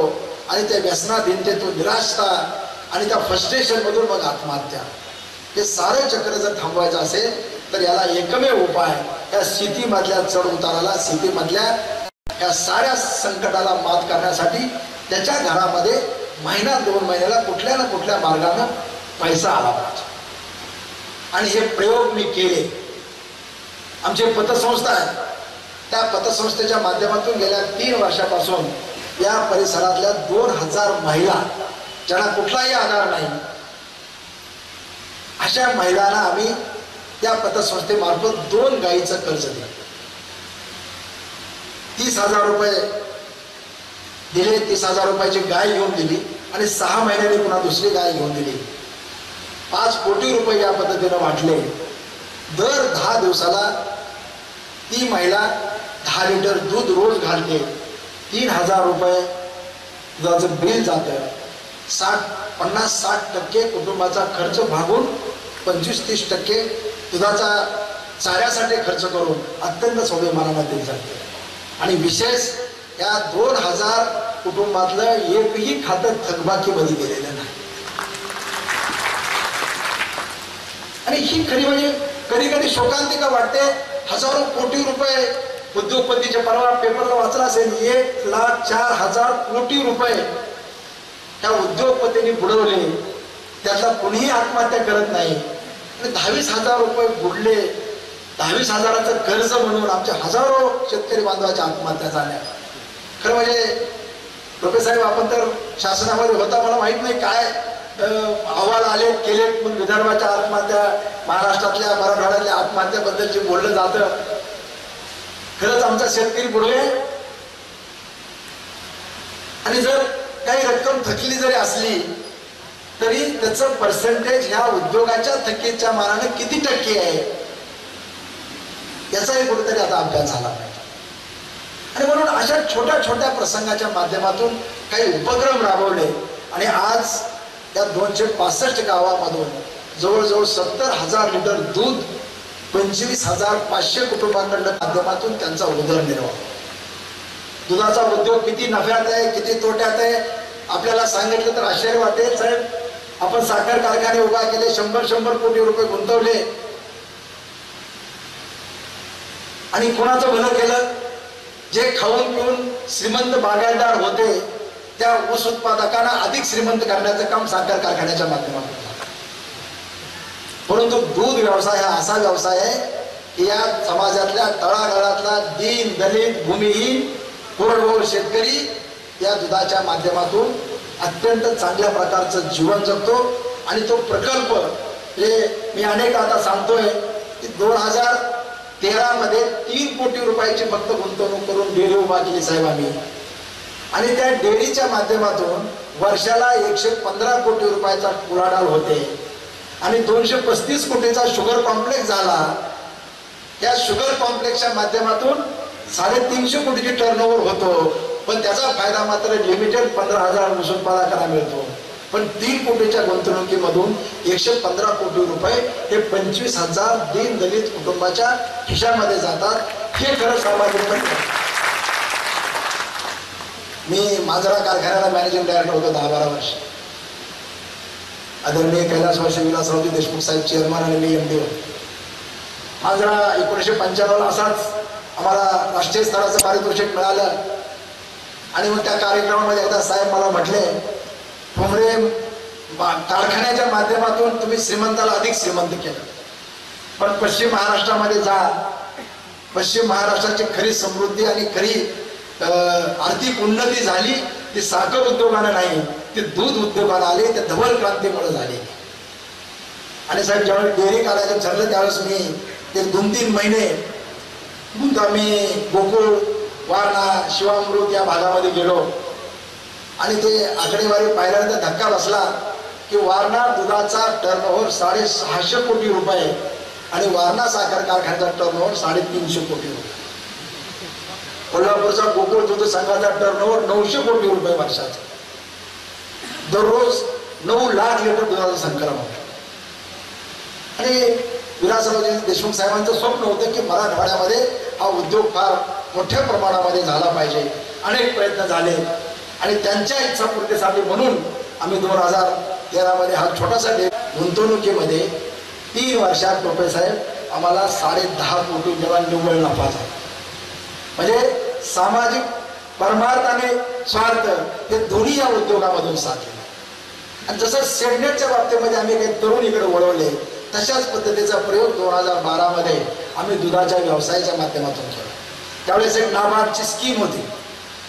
आणि त्या व्यसनाधीनतेतून निराशता आणि त्या फ्रस्ट्रेशनमधून मग आत्महत्या. हे सारं चक्र जर थांबवायचं असेल तर याला एकमेव उपाय या स्थितीमधल्या चढ उताराला, स्थितीमधल्या या साऱ्या संकटाला मात करण्यासाठी त्याच्या घरामध्ये महिना 2 महिन्याला कुठल्या ना कुठल्या मार्गाने पैसा आला पाहिजे. आणि हे प्रयोग मी केले. आमची पतसंस्था आहे, त्या पतसंस्थेच्या माध्यमातून गेल्या 3 वर्षापासून या परिसरातल्या 2000 महिला ज्यांना कुठलाही आधार नाही अशा महिलांना आम्ही त्या पतसंस्थेमार्फत 2 गायीचं कर्ज दिलं. 30,000 रुपये दिले. 30,000 रुपयाची गाय घेऊन दिली आणि 6 महिन्यांनी पुन्हा दुसरी गाय घेऊन दिली. 5 कोटी रुपये या पद्धतीनं वाटले. दर 10 दिवसाला ती महिला 10 लिटर दूध रोज घालते. 3,000 रुपये दुधाचं बिल जातं. 50-60% कुटुंबाचा खर्च भागून 25-30% दुधाचा चाऱ्यासाठी खर्च करून अत्यंत स्वाभिमानाने दिली जाते. आणि विशेष या 2000 कुटुंबातलं एकही खातं थकबाकीमध्ये गेलेलं नाही. आणि ही खरी म्हणजे कधी कधी शोकांतिका वाटते. हजारो कोटी रुपये उद्योगपतीचे, परवा पेपरला वाचला असेल, 1,04,000 कोटी रुपये त्या उद्योगपतींनी बुडवले. त्यातला कोणीही आत्महत्या करत नाही. आणि 22,000 रुपये बुडले. 22,000चं कर्ज म्हणून आमच्या हजारो शेतकरी बांधवाच्या आत्महत्या झाल्या. खरं म्हणजे प्रोफेसर आपण तर शासनामध्ये होता, मला माहित नाही काय अहवाल आले केले, पण विदर्भाच्या आत्महत्या, महाराष्ट्रातल्या मराठवाड्यातल्या आत्महत्याबद्दल जे बोललं जातं, खरंच आमचा शेतकरी बुडले. आणि जर काही रक्कम थकली जरी असली तरी त्याचं पर्सेंटेज ह्या उद्योगाच्या थकीच्या मानाने किती टक्के आहे याचाही कुठेतरी आता अभ्यास झाला पाहिजे. आणि म्हणून अशा छोट्या छोट्या प्रसंगाच्या माध्यमातून काही उपक्रम राबवले. आणि आज या 265 गावामधून जवळजवळ 70,000 लिटर दूध 25,500 कुटुंबांकडून माध्यमातून त्यांचा उदरनिर्वाह. दुधाचा उद्योग किती नफ्यात आहे, किती तोट्यात आहे आपल्याला सांगितलं तर आश्चर्य वाटेल. साहेब, आपण साखर कारखाने उभा केले, 100 कोटी रुपये गुंतवले आणि कोणाचं भलं केलं? जे खाऊन पिऊन श्रीमंत बागायतदार होते त्या ऊस उत्पादकांना अधिक श्रीमंत करण्याचं काम साखर कारखान्याच्या माध्यमातून. परंतु दूध व्यवसाय हा असा व्यवसाय आहे की या समाजातल्या तळागाळातला दीन दलित भूमिहीन कोरडवाहू शेतकरी या दुधाच्या माध्यमातून अत्यंत चांगल्या प्रकारचं जीवन जगतो. आणि तो प्रकल्प जे मी अनेक आता सांगतोय की 2013 मध्ये 3 कोटी रुपयाची फक्त गुंतवणूक करून डेअरी उभा केली साहेब आम्ही. आणि त्या डेअरीच्या माध्यमातून वर्षाला 115 कोटी रुपयाचा उलाढाल होते. आणि 235 कोटीचा शुगर कॉम्प्लेक्स झाला. या शुगर कॉम्प्लेक्सच्या माध्यमातून 350 कोटीची टर्नओव्हर होतो. पण त्याचा फायदा मात्र लिमिटेड 15,000 ऊस उत्पादकांना मिळतो. पण 3 कोटीच्या गुंतवणुकीमधून 115 कोटी रुपये हे 25,000 दीन दलित कुटुंबाच्या खिशामध्ये जातात. हे खरं सामाजिक पत्र. मी मांजरा कारखान्याला मॅनेजिंग डायरेक्टर होतो 10-12 वर्ष. आदरणीय कैलासवासी विलासरावजी देशमुख साहेब चेअरमन आणि मी MD होतो. मांजरा 1995 असाच आम्हाला राष्ट्रीय स्तराचं पारितोषिक मिळालं. आणि मग त्या कार्यक्रमामध्ये एकदा साहेब मला म्हटले, ठोंबरे कारखान्याच्या माध्यमातून तुम्ही श्रीमंताला अधिक श्रीमंत केलं, पण पश्चिम महाराष्ट्रामध्ये जा. पश्चिम महाराष्ट्राची खरी समृद्धी आणि खरी आर्थिक उन्नती झाली ती साखर उद्योगाने नाही, ती दूध उद्योगाला आली. त्या धवल क्रांतीमुळे झाली. आणि साहेब ज्यावेळेस डेअरी काढायचं ठरलं त्यावेळेस मी ते 2-3 महिने आम्ही गोकुळ, वारणा, शिवामृत या भागामध्ये गेलो. आणि ते आकडेवारी पाहिल्यानंतर धक्का बसला की वारणा दुधाचा टर्नओव्हर 650 कोटी रुपये आणि वारणा साखर कारखान्याचा टर्नओव्हर 350 कोटी रुपये. कोल्हापूरचा गोकुळ दूध संघाचा टर्नओव्हर 900 कोटी रुपये वर्षाचा. दररोज 9 लाख लिटर दुधाचं संकलन होतं. आणि विलासरावजी देशमुख साहेबांचं स्वप्न होतं की मराठवाड्यामध्ये हा उद्योग फार मोठ्या प्रमाणामध्ये झाला पाहिजे. अनेक प्रयत्न झाले आणि त्यांच्या इच्छापूर्तीसाठी म्हणून आम्ही 2013 मध्ये हा छोटासा गुंतवणुकीमध्ये 3 वर्षात टोपे साहेब आम्हाला 10.5 कोटी जेव्हा निव्वळ नफा झाला. म्हणजे सामाजिक परमार्थ आणि स्वार्थ हे दोन्ही या उद्योगामधून साधले. आणि जसं सेडनेटच्या बाबतीमध्ये आम्ही काही तरुण इकडे वळवले, तशाच पद्धतीचा प्रयोग 2012 मध्ये आम्ही दुधाच्या व्यवसायाच्या माध्यमातून केला. त्यावेळेस एक नाबार्डची स्कीम होती.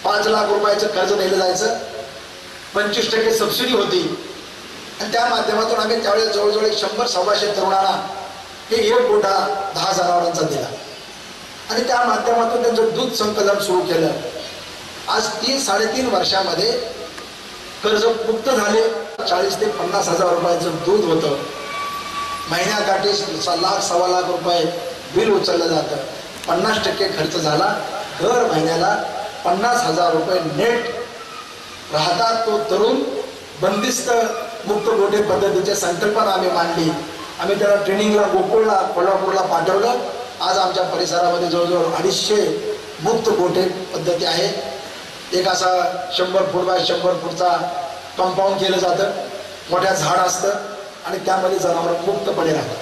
5 लाख रुपयाचं कर्ज दिलं जायचं, 25% सबसिडी होती. आणि त्या माध्यमातून आम्ही त्यावेळेस जवळजवळ 100-125 तरुणांना हे 1 गोठा 10 जनावरांचा दिला. आणि त्या माध्यमातून त्यांचं दूध संकलन सुरू केलं. आज 3-3.5 वर्षामध्ये कर्ज मुक्त झाले. 40,000 ते 50,000 रुपयाचं दूध होतं. महिन्याकाठी 1-1.25 लाख रुपये बिल उचललं जातं. 50% खर्च झाला. दर महिन्याला 50,000 रुपये नेट राहतात. तो तरुण बंदिस्त मुक्त गोठे पद्धतीची संकल्पना आम्ही मांडली. आम्ही त्याला ट्रेनिंगला गोकुळला कोल्हापूरला पाठवलं. आज आमच्या परिसरामध्ये जवळजवळ 250 मुक्त गोठे पद्धती आहे. एक असा 100 फूट बाय 100 फूटचा कंपाऊंड केलं जातं. मोठ्या झाड असतं आणि त्यामध्ये जनावर मुक्तपणे राहतात.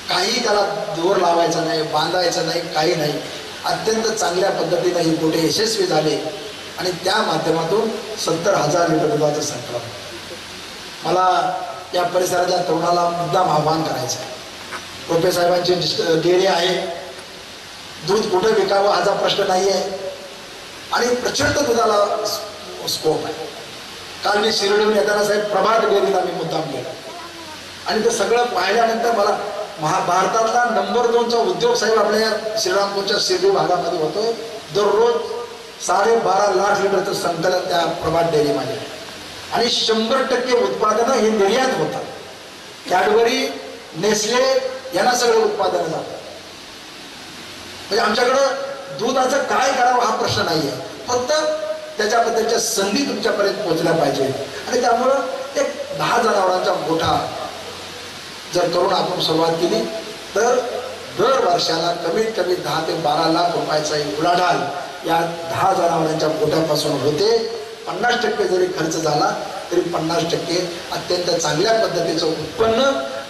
काही त्याला दोर लावायचा नाही, बांधायचं नाही, काही नाही. अत्यंत चांगल्या पद्धतीने ही गोठे यशस्वी झाले आणि त्या माध्यमातून 70,000 लिटर दुधाचं संकलन. मला या परिसराच्या तरुणाला मुद्दाम आव्हान करायचं आहे. टोपे साहेबांची डेअरी आहे. दूध कुठं विकावं हा प्रश्न नाही आहे आणि प्रचंड दुधाला स्कोप आहे. काल मी शिर्डीहून येताना साहेब प्रभात डेअरीला मी मुद्दाम केला आणि ते सगळं पाहिल्यानंतर मला भारतातला नंबर 2चा उद्योग साहेब आपल्या श्रीरामपूरच्या शिर्डी भागामध्ये होतो. दररोज 12.5 लाख लिटरचं संकलन त्या प्रभात डेअरीमध्ये आणि 100% उत्पादनं हे निर्यात होतात. कॅडबरी, नेस्ले यांना सगळं उत्पादनं जातात. म्हणजे आमच्याकडं दुधाचं काय करावं हा प्रश्न नाही आहे. फक्त त्याच्याबद्दलच्या संधी तुमच्यापर्यंत पोहोचल्या पाहिजे. आणि त्यामुळं एक 10 जनावरांचा गोठा जर करून आपण सुरुवात केली तर दर वर्षाला कमीत कमी 10 ते 12 लाख रुपयाचा उलाढाल या 10 जनावरांच्या गोठ्यापासून होते. 50% जरी खर्च झाला तरी 50% अत्यंत चांगल्या पद्धतीचं उत्पन्न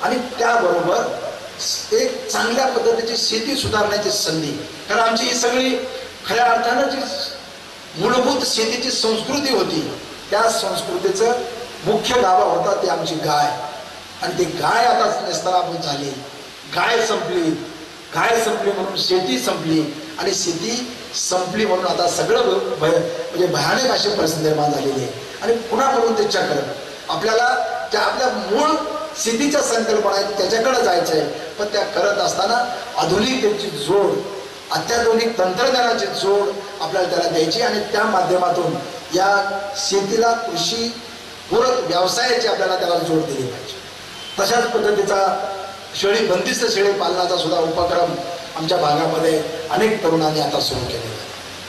आणि त्याबरोबर एक चांगल्या पद्धतीची शेती सुधारण्याची संधी. कारण आमची ही सगळी खऱ्या अर्थानं जी मूलभूत शेतीची संस्कृती होती त्या संस्कृतीचं मुख्य गाभा होता ते आमची गाय. आणि ती गाय आता नेस्तनाबूत झाली. गाय संपली म्हणून शेती संपली आणि शेती संपली म्हणून आता सगळं म्हणजे भयानक अशी परिस्थिती निर्माण झालेली आहे. आणि पुन्हा म्हणून ते चक्र आपल्याला त्या आपल्या मूळ शेतीच्या संकल्पना आहेत त्याच्याकडे जायचं आहे. पण त्या करत असताना आधुनिकतेची जोड, अत्याधुनिक तंत्रज्ञानाची जोड आपल्याला त्याला द्यायची आणि त्या माध्यमातून या शेतीला कृषी पूरक व्यवसायाची आपल्याला त्याला जोड दिली पाहिजे. तशाच पद्धतीचा बंदिस्त शेळी पालनाचा सुद्धा उपक्रम आमच्या भागामध्ये अनेक तरुणांनी आता सुरू केलेला.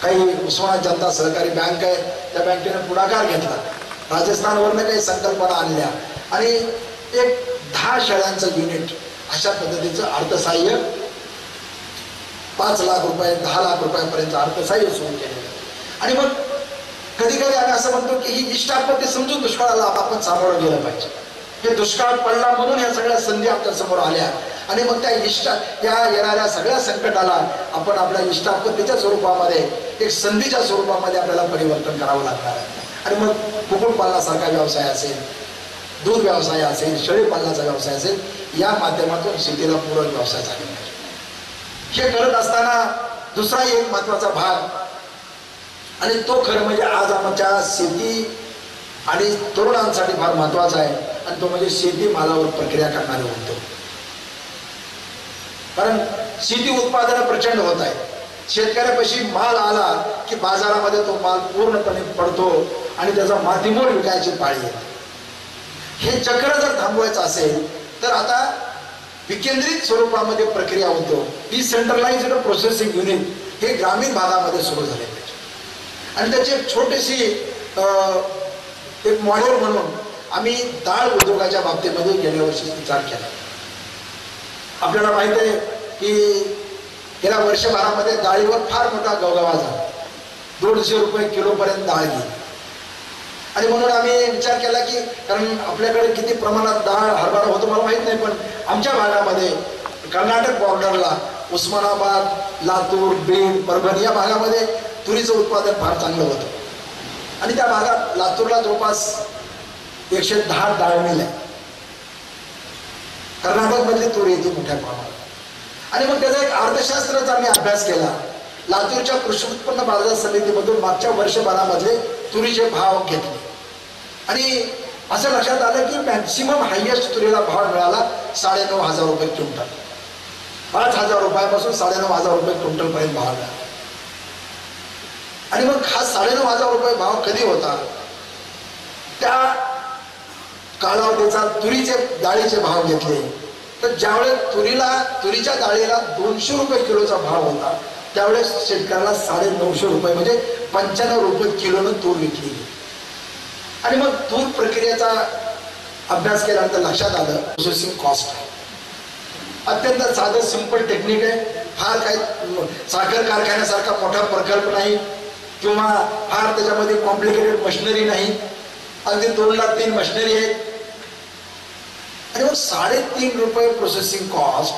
काही उस्मानाबाद जनता सहकारी बँक आहे त्या बँकेने पुढाकार घेतला. राजस्थानवरनं काही संकल्पना आणल्या आणि एक 10 शेळ्यांचं युनिट अशा पद्धतीचं अर्थसहाय्य 5 लाख रुपये 10 लाख रुपयापर्यंत अर्थसहाय्य सुरू केलेलं. आणि मग कधी कधी आम्ही असं म्हणतो की ही इष्टापत्ती समजून दुष्काळाला आपण सामोरं गेलं पाहिजे. हे दुष्काळ पडला म्हणून या सगळ्या संधी आपल्या समोर आल्या आणि मग त्या या येणाऱ्या सगळ्या संकटाला आपण आपल्या इष्टापत्तीच्या स्वरूपामध्ये एक संधीच्या स्वरूपामध्ये आपल्याला परिवर्तन करावं लागणार आहे. आणि मग कुक्कुटपालनासारखा व्यवसाय असेल, दूध व्यवसाय असेल, शेळी पालनाचा व्यवसाय असेल, या माध्यमातून शेतीला पूरक व्यवसाय झाले पाहिजे. हे करत असताना दुसरा एक महत्वाचा भाग आणि तो खरं म्हणजे आज आमच्या शेती आणि तरुणांसाठी फार महत्वाचा आहे आणि तो म्हणजे शेती मालावर प्रक्रिया करणारे उद्योग. कारण शेती उत्पादन प्रचंड होत आहे. शेतकऱ्यापाशी माल आला की बाजारामध्ये तो माल पूर्णपणे पडतो आणि त्याचा मातीमोल विकायची पाळी येते. हे चक्र जर थांबवायचं असेल तर आता विकेंद्रित स्वरूपामध्ये प्रक्रिया होतो. डिसेंट्रलाइज्ड प्रोसेसिंग युनिट हे ग्रामीण भागामध्ये सुरू झाले पाहिजे आणि त्याची एक छोटीशी एक मॉडेल म्हणून आम्ही डाळ उद्योगाच्या बाबतीमध्ये गेल्या वर्षी विचार केला. आपल्याला माहित आहे की गेल्या वर्षभरामध्ये डाळीवर फार मोठा गवगवा झाला. 150 रुपये किलोपर्यंत डाळ गेली. आणि म्हणून आम्ही विचार केला की कारण आपल्याकडे किती प्रमाणात डाळ हरभरा होतो मला माहीत नाही, पण आमच्या भागामध्ये कर्नाटक बॉर्डरला उस्मानाबाद, लातूर, बीड, परभणी या भागामध्ये तुरीचं उत्पादन फार चांगलं होतं आणि त्या भागात लातूरला जवळपास 110 डाळ मिल आहे. कर्नाटकमधली तूर येते मोठ्या प्रमाणात आणि मग त्याचा एक अर्थशास्त्राचा आम्ही अभ्यास केला. लातूरच्या कृषी उत्पन्न बाजार समितीमधून मागच्या वर्षभरामधले तुरीचे भाव घेतले आणि असं लक्षात आलं की मॅक्सिमम हायएस्ट तुरीला भाव मिळाला 9,500 रुपये क्विंटल. 5,000 रुपयापासून 9,500 रुपये क्विंटल पर्यंत भाव मिळाला. आणि मग हा 9,500 रुपये भाव कधी होता? त्या कालावधीचा तुरीचे डाळीचे भाव घेतले तर ज्यावेळेस तुरीच्या डाळीला 200 रुपये किलोचा भाव होता त्यावेळेस शेतकऱ्याला 950 रुपये म्हणजे 95 रुपये किलोनं तूर विकली. आणि मग तूर प्रक्रियेचा अभ्यास केल्यानंतर लक्षात आलं प्रोसेसिंग कॉस्ट आहे. अत्यंत साधं सिंपल टेक्निक आहे. फार काही साखर कारखान्यासारखा मोठा प्रकल्प नाही किंवा फार त्याच्यामध्ये कॉम्प्लिकेटेड मशिनरी नाही. अगदी 2,03,000 मशिनरी आहेत आणि मग 3.5 रुपये प्रोसेसिंग कॉस्ट,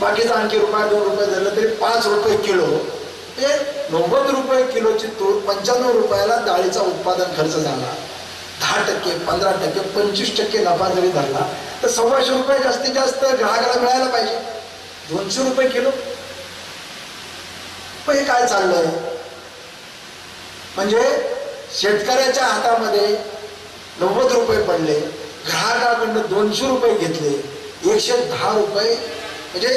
बाकीचा आणखी ₹2 झालं तरी 5 रुपये किलो म्हणजे 90 रुपये किलोची तूर 95 रुपयाला डाळीचा उत्पादन खर्च झाला. 10%, 15%, 25% नफा जरी धरला तर 1,200 रुपये जास्तीत जास्त ग्राहकाला मिळायला पाहिजे. 200 रुपये किलो. पण हे काय चाललंय म्हणजे शेतकऱ्याच्या हातामध्ये 90 रुपये पडले, ग्राहकाकडनं 200 रुपये घेतले, 110 रुपये म्हणजे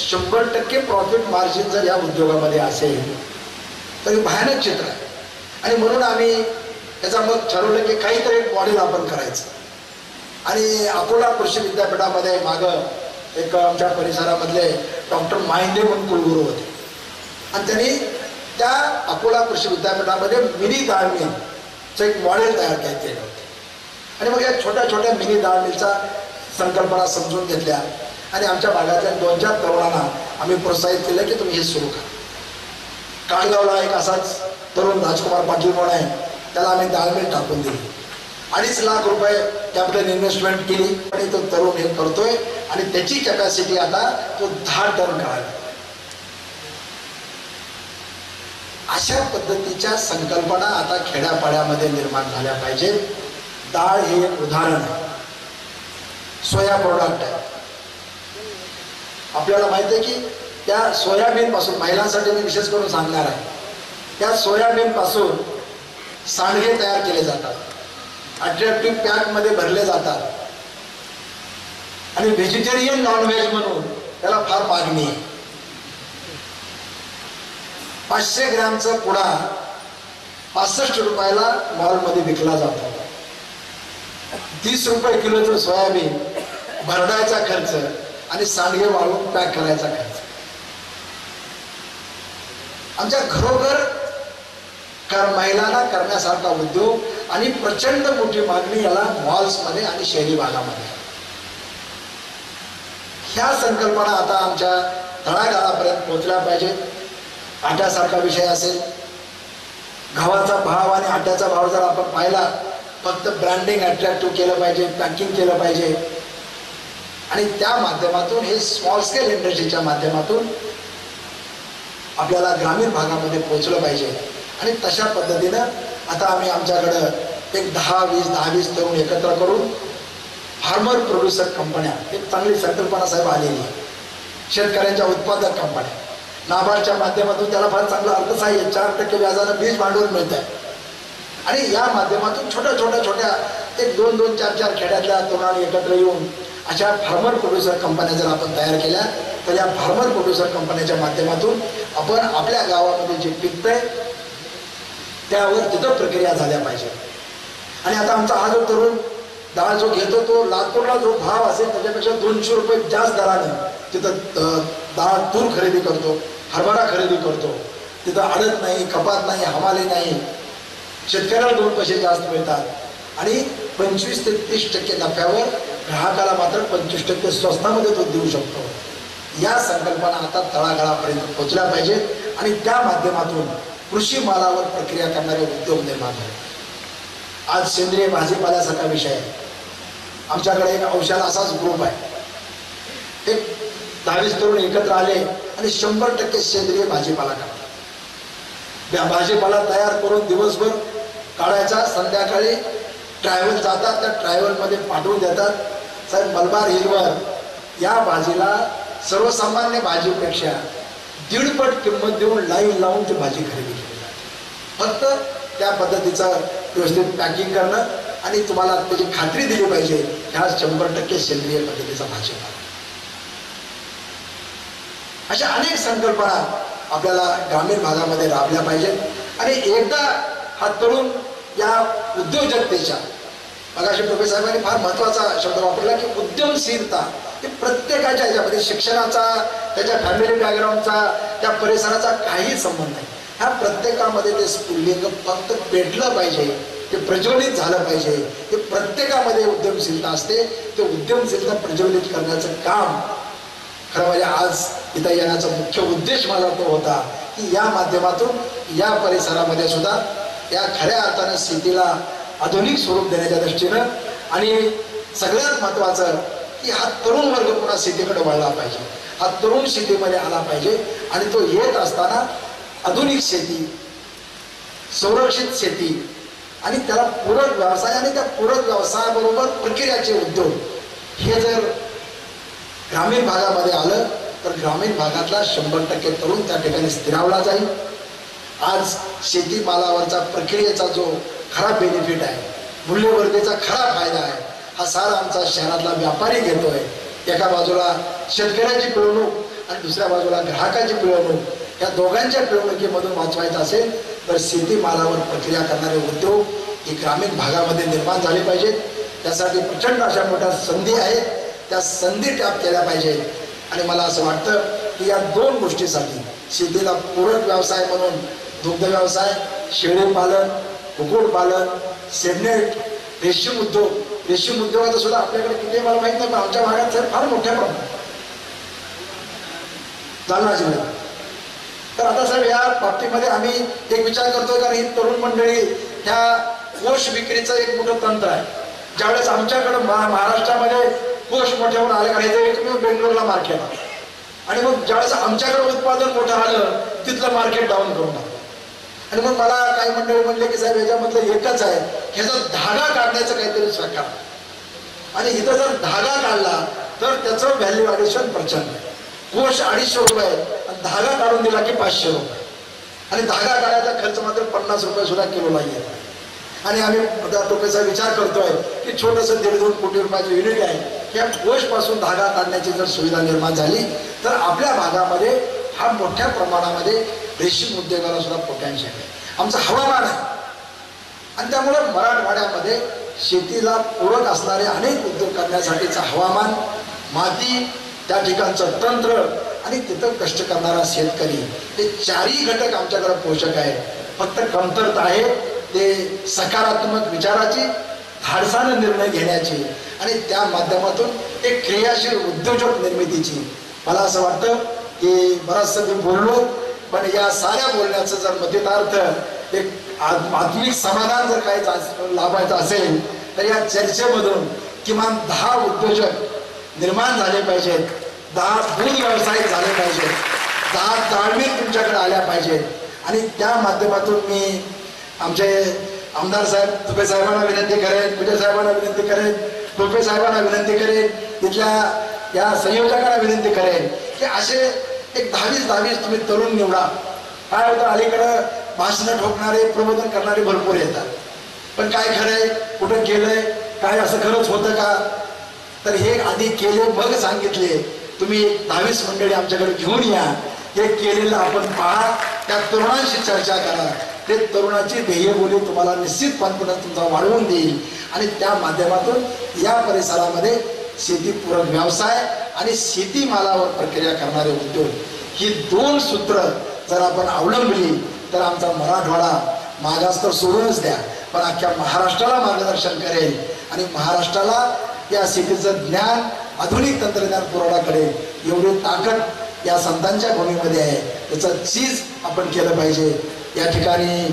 100% प्रॉफिट मार्जिन जर या उद्योगामध्ये असेल तर भयानक चित्र आहे. आणि म्हणून आम्ही त्याचा मग ठरवलं की काहीतरी एक मॉडेल आपण करायचं. आणि अकोला कृषी विद्यापीठामध्ये मागं एक आमच्या परिसरामधले डॉक्टर माहिंदे म्हणून कुलगुरू होते आणि त्यांनी त्या अकोला कृषी विद्यापीठामध्ये मिनी डाळ मिलचं एक मॉडेल तयार केलं होतं. आणि मग या छोट्या छोट्या मिनी डाळ मिलचा संकल्पना समजून घेतल्या आणि आमच्या भागातल्या 2-4 तरुणांना आम्ही प्रोत्साहित केलं की तुम्ही हे सुरू करा. काळगावला एक असाच तरुण राजकुमार पाटील म्हणून आहे, त्याला आम्ही डाळ मिल टाकून दिली. 2.5 लाख रुपये त्यामध्ये इन्व्हेस्टमेंट केली आणि तो तरुण हे करतोय आणि त्याची कॅपॅसिटी आता तो 10 टन करायला. अशा पद्धतीच्या संकल्पना आता खेड्यापाड्यामध्ये निर्माण झाल्या पाहिजेत. डाळ हे एक उदाहरण आहे. सोया प्रोडक्ट आहे. आपल्याला माहिती आहे की त्या सोयाबीन पासून महिलांसाठी मी विशेष करून सांगणार आहे, त्या सोयाबीन पासून सांडगे तयार केले जातात, अट्रॅक्टिव्ह पॅक मध्ये भरले जातात आणि व्हेजिटेरियन नॉनव्हेज म्हणून त्याला फार मागणी आहे. 500 ग्रॅमचा पुडा 65 रुपयाला मॉलमध्ये विकला जातो. 30 रुपये किलोचं सोयाबीन भरडायचा खर्च आणि सांडगे वाळून पॅक करायचा खर्च. आमच्या घरोघर महिलांना करण्यासारखा उद्योग आणि प्रचंड मोठी मागणी याला मॉल्समध्ये आणि शहरी भागामध्ये. ह्या संकल्पना आता आमच्या तळागाळापर्यंत पोहोचल्या पाहिजेत. आट्यासारखा विषय असेल, गव्हाचा भाव आणि आट्याचा भाव जर आपण पाहिला, फक्त ब्रँडिंग अट्रॅक्टिव्ह केलं पाहिजे, पॅकिंग केलं पाहिजे आणि त्या माध्यमातून हे स्मॉल स्केल इंडस्ट्रीच्या माध्यमातून आपल्याला ग्रामीण भागामध्ये पोहोचलं पाहिजे. आणि तशा पद्धतीनं आता आम्ही आमच्याकडं एक 10-20 तरुण एकत्र करून फार्मर प्रोड्युसर कंपन्या, एक चांगली संकल्पना साहेब आलेली आहे. शेतकऱ्यांच्या उत्पादक कंपन्या, नाबार्डच्या माध्यमातून त्याला फार चांगलं अर्थसहाय्य 4% व्याजानं बीज भांडवल मिळत आहे. आणि या माध्यमातून छोट्या 1-2-4 खेड्यातल्या तरुणांनी एकत्र येऊन अशा फार्मर प्रोड्युसर कंपन्या जर आपण तयार केल्या तर या फार्मर प्रोड्युसर कंपन्याच्या माध्यमातून आपण आपल्या गावामध्ये जे पिकतंय त्यावर तिथं प्रक्रिया झाल्या पाहिजे. आणि आता आमचा हा जो तरुण डाळ जो घेतो तो लातूरला जो भाव असेल त्याच्यापेक्षा 200 रुपये जास्त दराने तिथं डाळ तूर खरेदी करतो, हरभरा खरेदी करतो. तिथं अडत नाही, कपात नाही, हमाली नाही, शेतकऱ्याला 2 पैसे जास्त मिळतात आणि 25 ते 30% नफ्यावर ग्राहकाला मात्र 25% स्वस्तामध्ये तो देऊ शकतो. या संकल्पना आता तळागाळापर्यंत पोहोचल्या पाहिजेत आणि त्या माध्यमातून कृषी मालावर प्रक्रिया करणारे उद्योग निर्माण झाले. आज सेंद्रिय भाजीपाल्यासारखा विषय आहे. आमच्याकडे एक औषध असाच ग्रुप आहे. एक 10-20 तरुण एकत्र आले आणि 100% सेंद्रिय भाजीपाला करतात. त्या भाजीपाला तयार करून दिवसभर काढायचा, संध्याकाळी ट्रॅव्हल जातात, त्या ट्रॅव्हलमध्ये पाठवून देतात. साहेब मलबार हिरवळ या भाजीला सर्वसामान्य भाजीपेक्षा 1.5 पट किंमत देऊन लाईन लावून ती भाजी खरेदी केली जाते. फक्त त्या पद्धतीचं व्यवस्थित पॅकिंग करणं आणि तुम्हाला त्याची खात्री दिली पाहिजे ह्या 100% सेंद्रिय पद्धतीचा भाजीपाला. अशा अनेक संकल्पना आपल्याला ग्रामीण भागामध्ये राबल्या पाहिजेत. आणि एकदा हा तरुण या उद्योजकतेच्या, मगाशी प्रोफेसर साहेबांनी फार महत्वाचा शब्द वापरला की उद्यमशीलता, हे प्रत्येकाच्या ह्याच्यामध्ये शिक्षणाचा, त्याच्या फॅमिली बॅकग्राऊंडचा, त्या परिसराचा काही संबंध नाही. ह्या प्रत्येकामध्ये ते स्फुल्लिंग फक्त पेटलं पाहिजे, ते प्रज्वलित झालं पाहिजे. ते प्रत्येकामध्ये उद्यमशीलता असते. ते उद्यमशीलता प्रज्वलित करण्याचं काम खरं म्हणजे आज इथं येण्याचा मुख्य उद्देश मला तो होता की या माध्यमातून या परिसरामध्ये सुद्धा या खऱ्या अर्थानं शेतीला आधुनिक स्वरूप देण्याच्या दृष्टीनं आणि सगळ्यात महत्त्वाचं की हा तरुण वर्ग पुन्हा शेतीकडे वळला पाहिजे. हा तरुण शेतीमध्ये आला पाहिजे आणि तो येत असताना आधुनिक शेती, संरक्षित शेती आणि त्याला पूरक व्यवसाय आणि त्या पूरक व्यवसायाबरोबर प्रक्रियाचे उद्योग हे जर ग्रामीण भागामध्ये आलं तर ग्रामीण भागातला 100% तरुण त्या ठिकाणी स्थिरावला जाईल. आज शेतीमालावरचा प्रक्रियेचा जो खरा बेनिफिट आहे, मूल्यवर्धेचा खरा फायदा आहे, हा सारा आमचा शहरातला व्यापारी घेतोय. एका बाजूला शेतकऱ्याची पिळवणूक आणि दुसऱ्या बाजूला ग्राहकाची पिळवणूक, या दोघांच्या पिळवणुकीमधून वाचवायचं असेल तर शेतीमालावर प्रक्रिया करणारे उद्योग हे ग्रामीण भागामध्ये निर्माण झाले पाहिजेत. त्यासाठी प्रचंड अशा मोठ्या संधी आहेत, त्या संधी टॅप केल्या पाहिजेत. आणि मला असं वाटतं की या 2 गोष्टीसाठी शेतीला पूरक व्यवसाय म्हणून दुग्ध व्यवसाय, शेळीपालन, कुक्कुटपालन, शेडनेट, रेशीम उद्योग, रेशीम उद्योगाचं सुद्धा आपल्याकडे किती मला माहित नाही, पण आमच्या भागात फार मोठ्या प्रमाणात जालना जिल्ह्यात. तर आता साहेब या बाबतीमध्ये आम्ही एक विचार करतोय कारण ही तरुण मंडळी ह्या कोष विक्रीचं एक मोठं तंत्र आहे. ज्यावेळेस आमच्याकडं महाराष्ट्रामध्ये कोष मोठे होऊन आले कारण हे एकमेव बेंगलोरला मार्केट आहे. आणि मग ज्यावेळेस आमच्याकडे उत्पादन मोठं आलं तिथलं मार्केट डाऊन करून टाकलं. आणि मग मला काही मंडळी म्हणले की साहेब ह्याच्यामधलं एकच आहे, ह्याचा धागा काढण्याचं काहीतरी स्वीकार. आणि इथं जर धागा काढला तर त्याचं व्हॅल्यू ॲडिशन प्रचंड. कोष 250 रुपये आणि धागा काढून दिला की 500 रुपये. आणि धागा काढायचा खर्च मात्र 50 रुपये सुद्धा किलोला येतो. आणि आम्ही आता प्रोफेसर विचार करतोय की छोटंसं 1.5-2 कोटी रुपयाचं युनिट आहे. या कोषपासून धागा काढण्याची जर सुविधा निर्माण झाली तर आपल्या भागामध्ये हा मोठ्या प्रमाणामध्ये रेशीम उद्योगाला सुद्धा पोटॅन्शियल आहे. आमचं हवामान आहे आणि त्यामुळे मराठवाड्यामध्ये शेतीला पूरक असणारे अनेक उद्योग करण्यासाठीचं हवामान, माती, त्या ठिकाणचं तंत्र आणि तिथं कष्ट करणारा शेतकरी, हे 4ही घटक आमच्याकडे पोषक आहेत. फक्त कमतरता आहे ते सकारात्मक विचाराची, धाडसानं निर्णय घेण्याची आणि त्या माध्यमातून एक क्रियाशील उद्योजक निर्मितीची. मला असं वाटतं की बराचसं मी बोललो, पण या साऱ्या बोलण्याचं जर मतितार्थ एक आत्मिक समाधान जर काही लाभायचं असेल तर या चर्चेमधून किमान 10 उद्योजक निर्माण झाले पाहिजेत, 10 दूध व्यावसायिक झाले पाहिजेत, 10 ताळमेळ तुमच्याकडे आल्या पाहिजेत. आणि त्या माध्यमातून मी आमचे आमदार साहेब तुपे साहेबांना विनंती करेन, पूजा साहेबांना विनंती करेन, टोपे साहेबांना विनंती करेन, तिथल्या या संयोजकांना विनंती करेन की असे एक 10-20 तुम्ही तरुण निवडा. काय होतं, अलीकडं भाषणं ठोकणारे, प्रबोधन करणारे भरपूर येतात, पण काय खरंय, कुठं केलंय, काय असं खरंच होतं का? तर हे आधी केले मग सांगितले. तुम्ही 10-20 मंडळी आमच्याकडे घेऊन या, हे केलेलं आपण पहा, त्या तरुणांशी चर्चा करा. ते तरुणाची ध्येयबोली तुम्हाला निश्चित कॉन्फिडन्स तुमचा वाढवून देईल. आणि त्या माध्यमातून या परिसरामध्ये शेतीपूरक व्यवसाय आणि शेतीमालावर प्रक्रिया करणारे उद्योग, ही 2 सूत्र जर आपण अवलंबली तर आमचा मराठवाडा मागास तर सोडूनच द्या, पण अख्ख्या महाराष्ट्राला मार्गदर्शन करेल. आणि महाराष्ट्राला या शेतीचं ज्ञान, आधुनिक तंत्रज्ञान पुरवण्याकडे एवढी ताकद या संतांच्या भूमीमध्ये आहे, त्याचं चीज आपण केलं पाहिजे. या ठिकाणी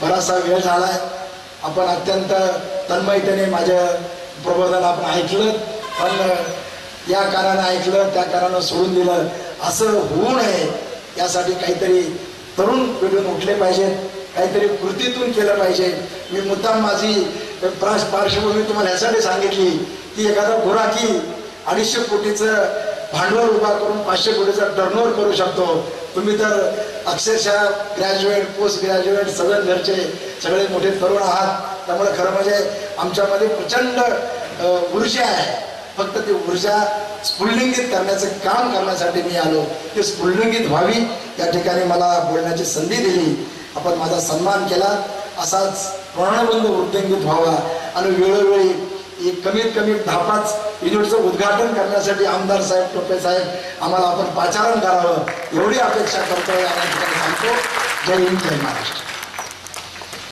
बराचसा वेळ झाला आहे. आपण अत्यंत तन्मयतेने माझं प्रबोधन आपण ऐकलं, पण या कानानं ऐकलं त्या कानानं सोडून दिलं असं होऊ नये यासाठी काहीतरी तरुण पिढून उठले पाहिजेत, काहीतरी कृतीतून केलं पाहिजे. मी मुद्दाम माझी पार्श्वभूमी तुम्हाला ह्यासाठी सांगितली की एखादा गुराखी 250 कोटीचं भांडवल उभा करून 500 कोटीचा टर्नओव्हर करू शकतो. तुम्ही तर अक्षरशः ग्रॅज्युएट, पोस्ट ग्रॅज्युएट सगळे घरचे सगळे मोठे तरुण आहात. त्यामुळे खरं म्हणजे आमच्यामध्ये प्रचंड ऊर्जा आहे. फक्त ती ऊर्जा स्फुल्लिंगित करण्याचं काम करण्यासाठी मी आलो. ती स्फुल्लिंगित व्हावी या ठिकाणी मला बोलण्याची संधी दिली. आपण माझा सन्मान केला. असाच प्राणबंध वृद्धिंगित व्हावा आणि वेळोवेळी कमीत कमी 10-5 युनिटचं उद्घाटन करण्यासाठी आमदार साहेब, टोपे साहेब आम्हाला आपण पाचारण करावं एवढी अपेक्षा करतोय आणि सांगतो. जय हिंद, जय महाराष्ट्र.